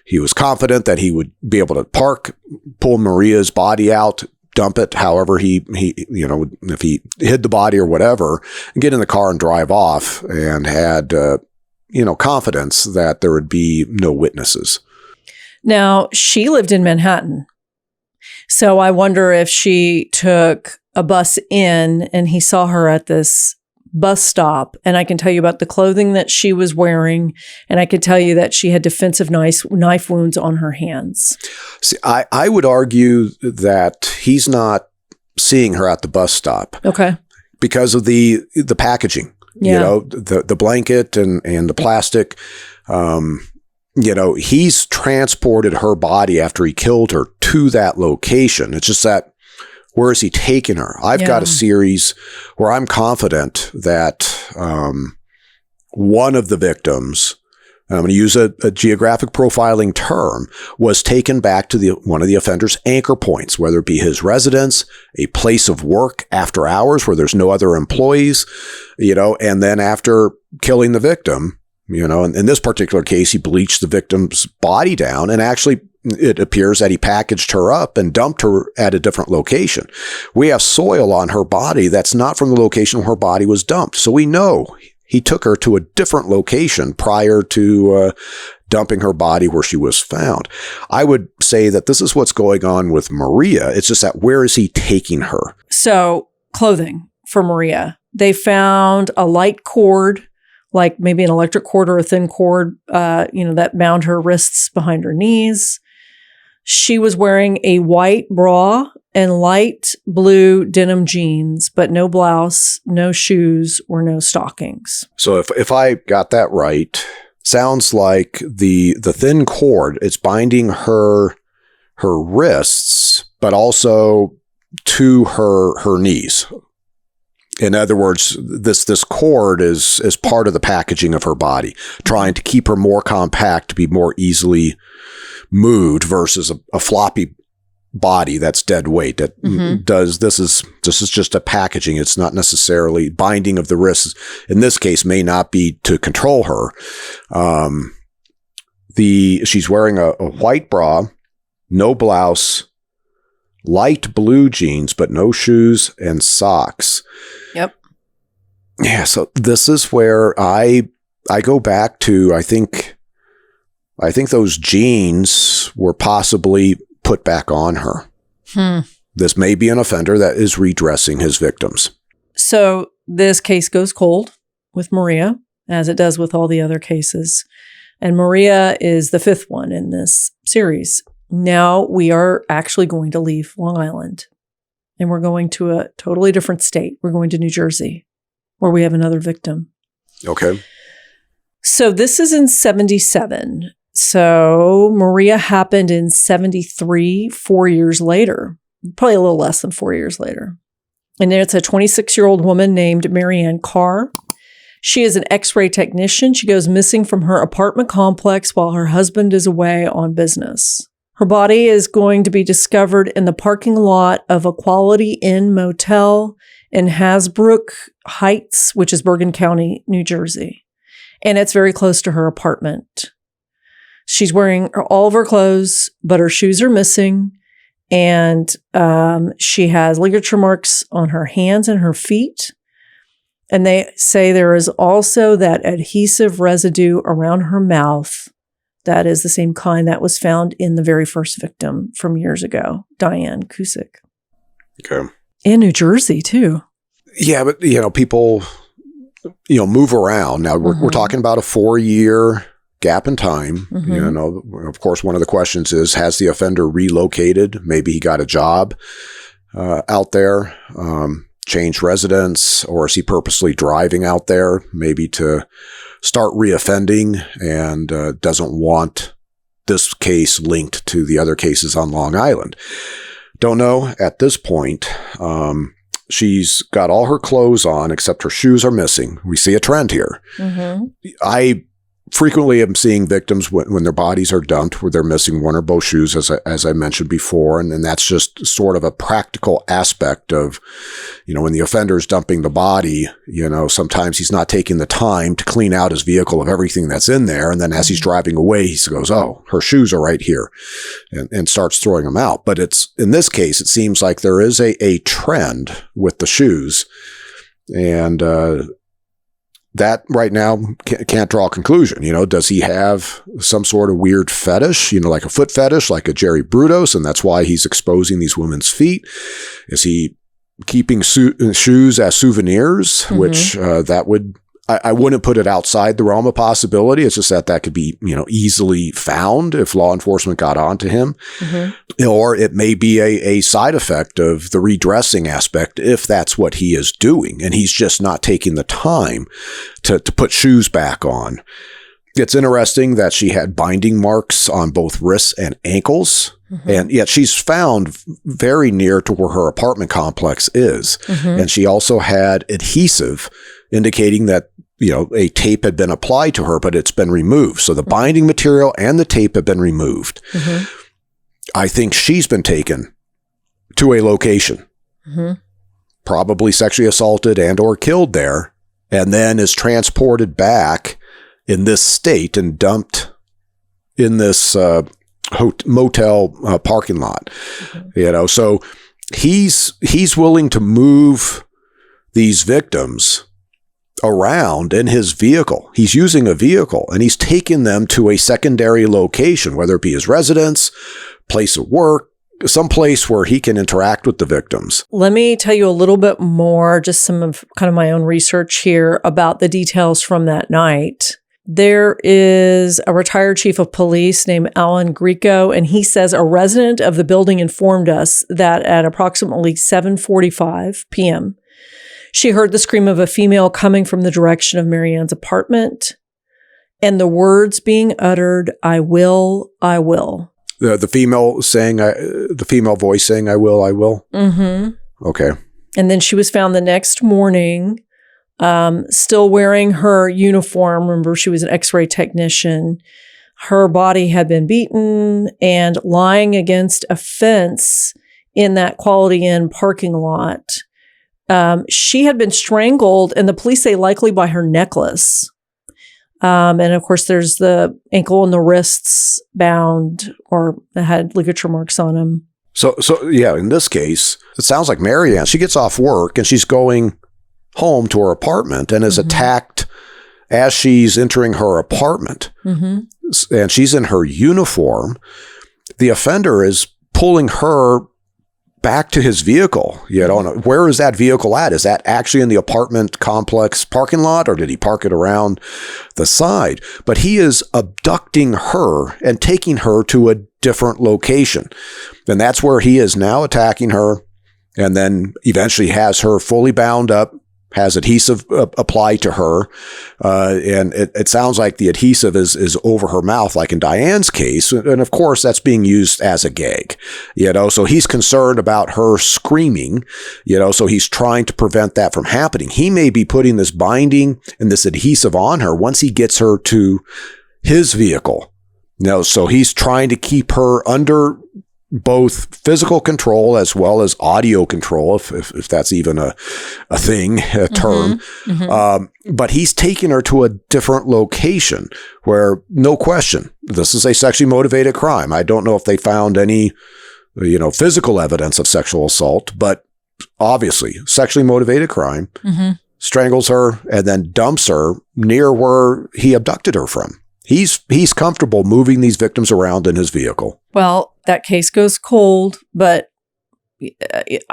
he was confident that he would be able to park, pull Maria's body out, dump it, however he, you know, if he hid the body or whatever, and get in the car and drive off, and had, you know, confidence that there would be no witnesses. Now, she lived in Manhattan. So I wonder if she took a bus in and he saw her at this bus stop. And I can tell you about the clothing that she was wearing. And I can tell you that she had defensive knife wounds on her hands. See, I would argue that he's not seeing her at the bus stop. Okay. Because of the packaging, you know, the blanket and the plastic. You know, he's transported her body after he killed her to that location. It's just that, where is he taking her? I've got a series where I'm confident that one of the victims, I'm going to use a geographic profiling term, was taken back to one of the offender's anchor points, whether it be his residence, a place of work after hours where there's no other employees, you know, and then after killing the victim, you know, in this particular case, he bleached the victim's body down, and actually it appears that he packaged her up and dumped her at a different location. We have soil on her body that's not from the location where her body was dumped. So we know he took her to a different location prior to dumping her body where she was found. I would say that this is what's going on with Maria. It's just that, where is he taking her? So, clothing for Maria. They found a light cord, like maybe an electric cord or a thin cord, you know, that bound her wrists behind her knees. She was wearing a white bra and light blue denim jeans, but no blouse, no shoes, or no stockings. So if I got that right, sounds like the thin cord, it's binding her wrists, but also to her knees. In other words, this cord is part of the packaging of her body, trying to keep her more compact, to be more easily moved, versus a floppy body that's dead weight. That this is just a packaging. It's not necessarily binding of the wrists. In this case, may not be to control her. She's wearing a white bra, no blouse, light blue jeans, but no shoes and socks. Yep. Yeah. So this is where I go back to, I think those jeans were possibly put back on her. This may be an offender that is redressing his victims. So this case goes cold with Maria, as it does with all the other cases. And Maria is the fifth one in this series. Now we are actually going to leave Long Island, and we're going to a totally different state. We're going to New Jersey, where we have another victim. Okay. So this is in 1977. So Maria happened in 1973, 4 years later, probably a little less than 4 years later. And it's a 26-year-old woman named Marianne Carr. She is an X-ray technician. She goes missing from her apartment complex while her husband is away on business. Her body is going to be discovered in the parking lot of a Quality Inn motel in Hasbrook Heights, which is Bergen County, New Jersey. And it's very close to her apartment. She's wearing all of her clothes, but her shoes are missing. And she has ligature marks on her hands and her feet. And they say there is also that adhesive residue around her mouth that is the same kind that was found in the very first victim from years ago, Diane Cusick. Okay. In New Jersey, too. Yeah, but, people, move around. Now, we're talking about a 4-year gap in time. Of course, one of the questions is, has the offender relocated? Maybe he got a job out there, changed residence, or is he purposely driving out there maybe to start reoffending and doesn't want this case linked to the other cases on Long Island? Don't know at this point. She's got all her clothes on except her shoes are missing. We see a trend here. I frequently am seeing victims when their bodies are dumped where they're missing one or both shoes, as I mentioned before. And that's just sort of a practical aspect of, when the offender is dumping the body, sometimes he's not taking the time to clean out his vehicle of everything that's in there. And then as he's driving away, he goes, oh, her shoes are right here, and starts throwing them out. But in this case, it seems like there is a trend with the shoes. And, that right now can't draw a conclusion. Does he have some sort of weird fetish, like a foot fetish, like a Jerry Brudos, and that's why he's exposing these women's feet? Is he keeping shoes as souvenirs, which that would, I wouldn't put it outside the realm of possibility. It's just that could be, easily found if law enforcement got onto him. Or it may be a side effect of the redressing aspect if that's what he is doing, and he's just not taking the time to put shoes back on. It's interesting that she had binding marks on both wrists and ankles, and yet she's found very near to where her apartment complex is. And she also had adhesive indicating that, a tape had been applied to her, but it's been removed. So the binding material and the tape have been removed. I think she's been taken to a location, probably sexually assaulted and or killed there, and then is transported back in this state and dumped in this motel parking lot. So he's willing to move these victims around in his vehicle. He's using a vehicle and he's taking them to a secondary location, whether it be his residence, place of work, someplace where he can interact with the victims. Let me tell you a little bit more, just some of kind of my own research here about the details from that night. There is a retired chief of police named Alan Greco, and he says a resident of the building informed us that at approximately 7:45 p.m., she heard the scream of a female coming from the direction of Marianne's apartment, and the words being uttered, "I will, I will." The female saying, the female voice saying, "I will, I will." Okay. And then she was found the next morning, still wearing her uniform. Remember, she was an X-ray technician. Her body had been beaten and lying against a fence in that Quality Inn parking lot. She had been strangled, and the police say likely by her necklace. And of course, there's the ankle and the wrists bound or had ligature marks on them. So yeah, in this case, it sounds like Marianne, she gets off work and she's going home to her apartment and is attacked as she's entering her apartment. And she's in her uniform. The offender is pulling her back to his vehicle. Where is that vehicle at? Is that actually in the apartment complex parking lot, or did he park it around the side? But he is abducting her and taking her to a different location. And that's where he is now attacking her, and then eventually has her fully bound up, has adhesive applied to her. And it sounds like the adhesive is over her mouth, like in Diane's case. And of course, that's being used as a gag, so he's concerned about her screaming, so he's trying to prevent that from happening. He may be putting this binding and this adhesive on her once he gets her to his vehicle. So he's trying to keep her under both physical control as well as audio control, if that's even a thing, a term. But he's taking her to a different location where, no question, this is a sexually motivated crime. I don't know if they found any physical evidence of sexual assault, but obviously sexually motivated crime, strangles her and then dumps her near where he abducted her from. He's comfortable moving these victims around in his vehicle. Well, that case goes cold, but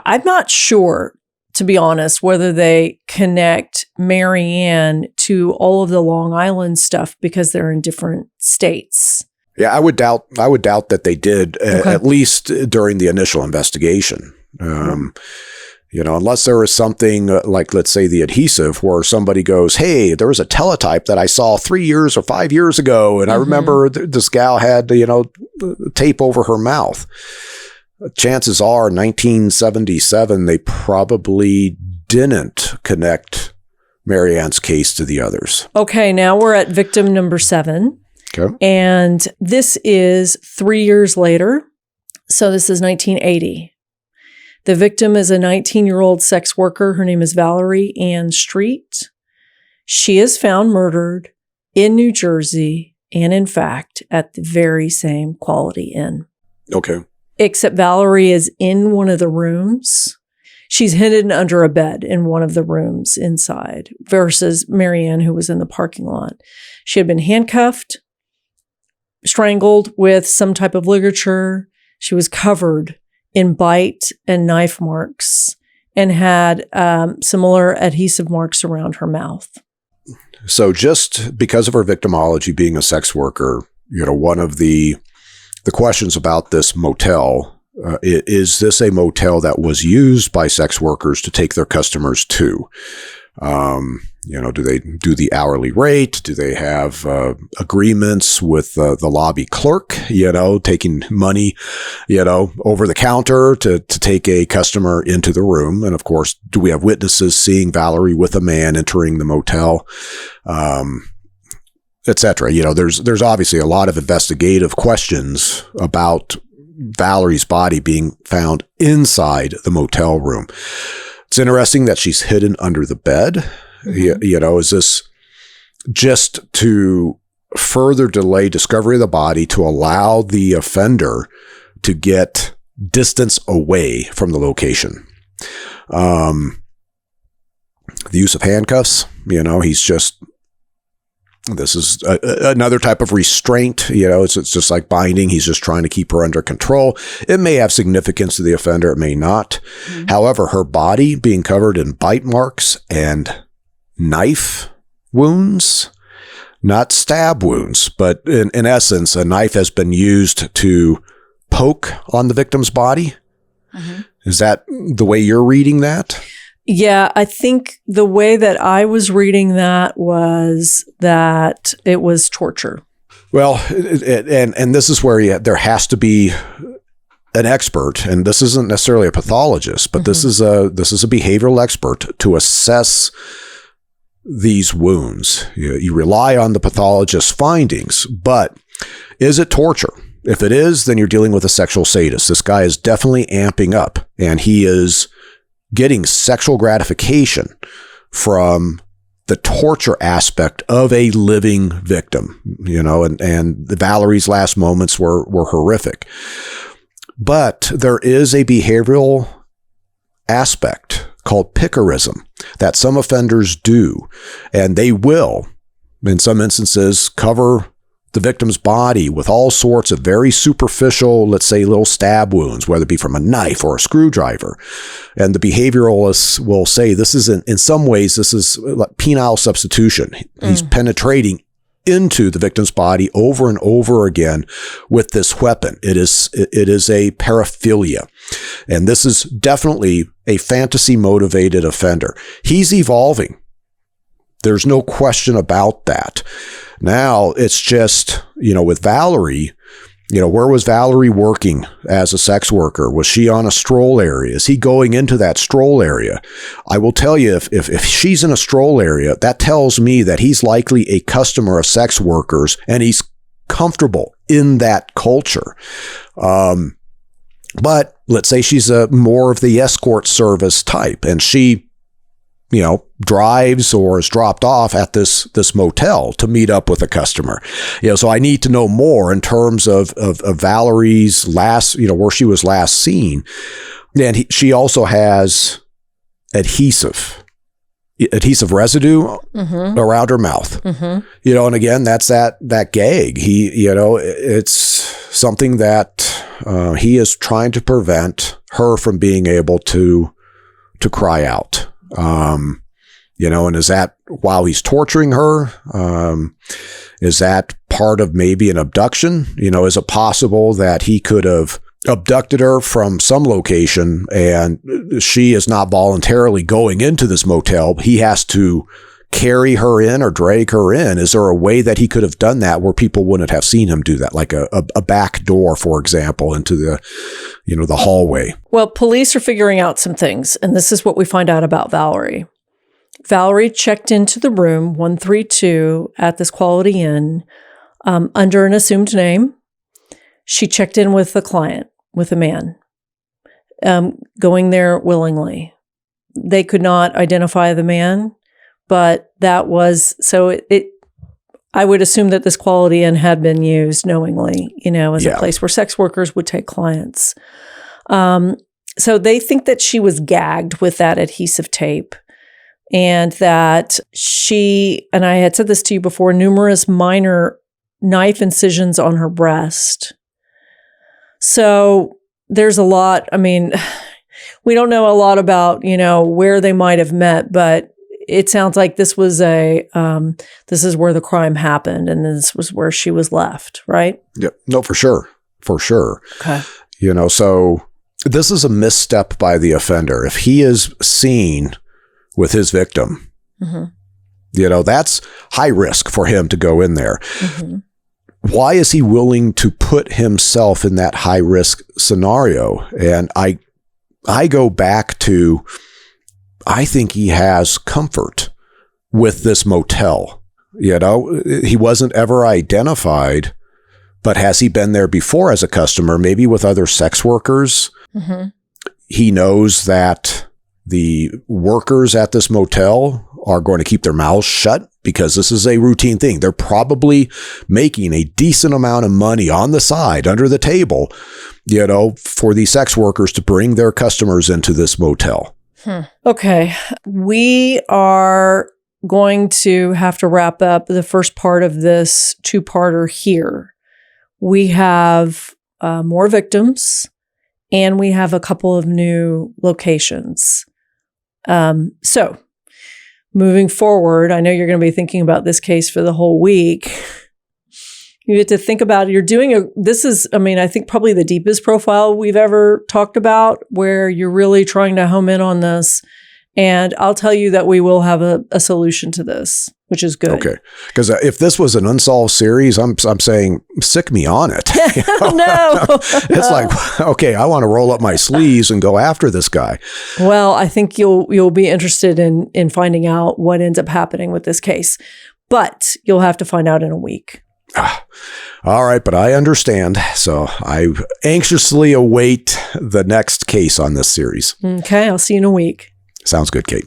I'm not sure, to be honest, whether they connect Mary Ann to all of the Long Island stuff because they're in different states. Yeah, I would doubt that they did, at least during the initial investigation. Unless there was something like, let's say, the adhesive where somebody goes, hey, there was a teletype that I saw 3 years or 5 years ago. And I remember this gal had, tape over her mouth. Chances are 1977, they probably didn't connect Mary Ann's case to the others. Okay, now we're at victim number 7. Okay. And this is 3 years later. So this is 1980. The victim is a 19-year-old sex worker. Her name is Valerie Ann Street. She is found murdered in New Jersey and, in fact, at the very same Quality Inn. Okay. Except Valerie is in one of the rooms. She's hidden under a bed in one of the rooms inside versus Mary Ann, who was in the parking lot. She had been handcuffed, strangled with some type of ligature. She was covered in bite and knife marks and had similar adhesive marks around her mouth. So just because of her victimology being a sex worker, one of the questions about this motel, is this a motel that was used by sex workers to take their customers to? Do they do the hourly rate? Do they have agreements with the lobby clerk, taking money, over the counter to take a customer into the room? And of course, do we have witnesses seeing Valerie with a man entering the motel, et cetera? There's obviously a lot of investigative questions about Valerie's body being found inside the motel room. It's interesting that she's hidden under the bed. Is this just to further delay discovery of the body to allow the offender to get distance away from the location? The use of handcuffs, this is another type of restraint. It's just like binding. He's just trying to keep her under control. It may have significance to the offender. It may not. However, her body being covered in bite marks and knife wounds, not stab wounds, but in essence, a knife has been used to poke on the victim's body. Is that the way you're reading that? Yeah, I think the way that I was reading that was that it was torture. Well, and this is where there has to be an expert, and this isn't necessarily a pathologist, but this is a behavioral expert to assess these wounds. You rely on the pathologist's findings, but is it torture? If it is, then you're dealing with a sexual sadist. This guy is definitely amping up, and he is getting sexual gratification from the torture aspect of a living victim, and Valerie's last moments were horrific. But there is a behavioral aspect called picarism that some offenders do, and they will, in some instances, cover the victim's body with all sorts of very superficial, let's say, little stab wounds, whether it be from a knife or a screwdriver. And the behavioralists will say this is, in some ways, this is like penile substitution. He's penetrating into the victim's body over and over again with this weapon. It is a paraphilia. And this is definitely a fantasy motivated offender. He's evolving. There's no question about that. Now it's just, with Valerie, where was Valerie working as a sex worker? Was she on a stroll area? Is he going into that stroll area? I will tell you, if she's in a stroll area, that tells me that he's likely a customer of sex workers and he's comfortable in that culture. But let's say she's more of the escort service type, and she drives or is dropped off at this motel to meet up with a customer. So I need to know more in terms of Valerie's last, where she was last seen. And she also has adhesive residue around her mouth. And again, that's that gag. It's something that he is trying to prevent her from being able to cry out. And is that while he's torturing her? Is that part of maybe an abduction? Is it possible that he could have abducted her from some location and she is not voluntarily going into this motel? He has to carry her in or drag her in. Is there a way that he could have done that where people wouldn't have seen him do that? Like a back door, for example, into the hallway. Well, police are figuring out some things, and this is what we find out about Valerie. Valerie checked into the room 132 at this Quality Inn under an assumed name. She checked in with the client, with a man, going there willingly. They could not identify the man, but that was, so I would assume that this Quality Inn had been used knowingly, as a place where sex workers would take clients. So they think that she was gagged with that adhesive tape, and that she, and I had said this to you before, numerous minor knife incisions on her breast. So there's a lot. I mean, we don't know a lot about, where they might have met, but it sounds like this was this is where the crime happened, and this was where she was left, right? Yeah, no, for sure. For sure. Okay. So this is a misstep by the offender. If he is seen with his victim, that's high risk for him to go in there. Why is he willing to put himself in that high risk scenario? And I go back to, I think he has comfort with this motel. He wasn't ever identified, but has he been there before as a customer, maybe with other sex workers? He knows that the workers at this motel are going to keep their mouths shut because this is a routine thing. They're probably making a decent amount of money on the side under the table, for these sex workers to bring their customers into this motel. Okay. We are going to have to wrap up the first part of this two-parter here. We have more victims, and we have a couple of new locations. So moving forward, I know you're going to be thinking about this case for the whole week. You get to think about it. This is, I think probably the deepest profile we've ever talked about, where you're really trying to home in on this. And I'll tell you that we will have a solution to this, which is good. Okay. Because if this was an unsolved series, I'm saying sick me on it. No. It's like, okay, I want to roll up my sleeves and go after this guy. Well, I think you'll be interested in finding out what ends up happening with this case. But you'll have to find out in a week. All right, but I understand. So I anxiously await the next case on this series. Okay, I'll see you in a week. Sounds good, Kate.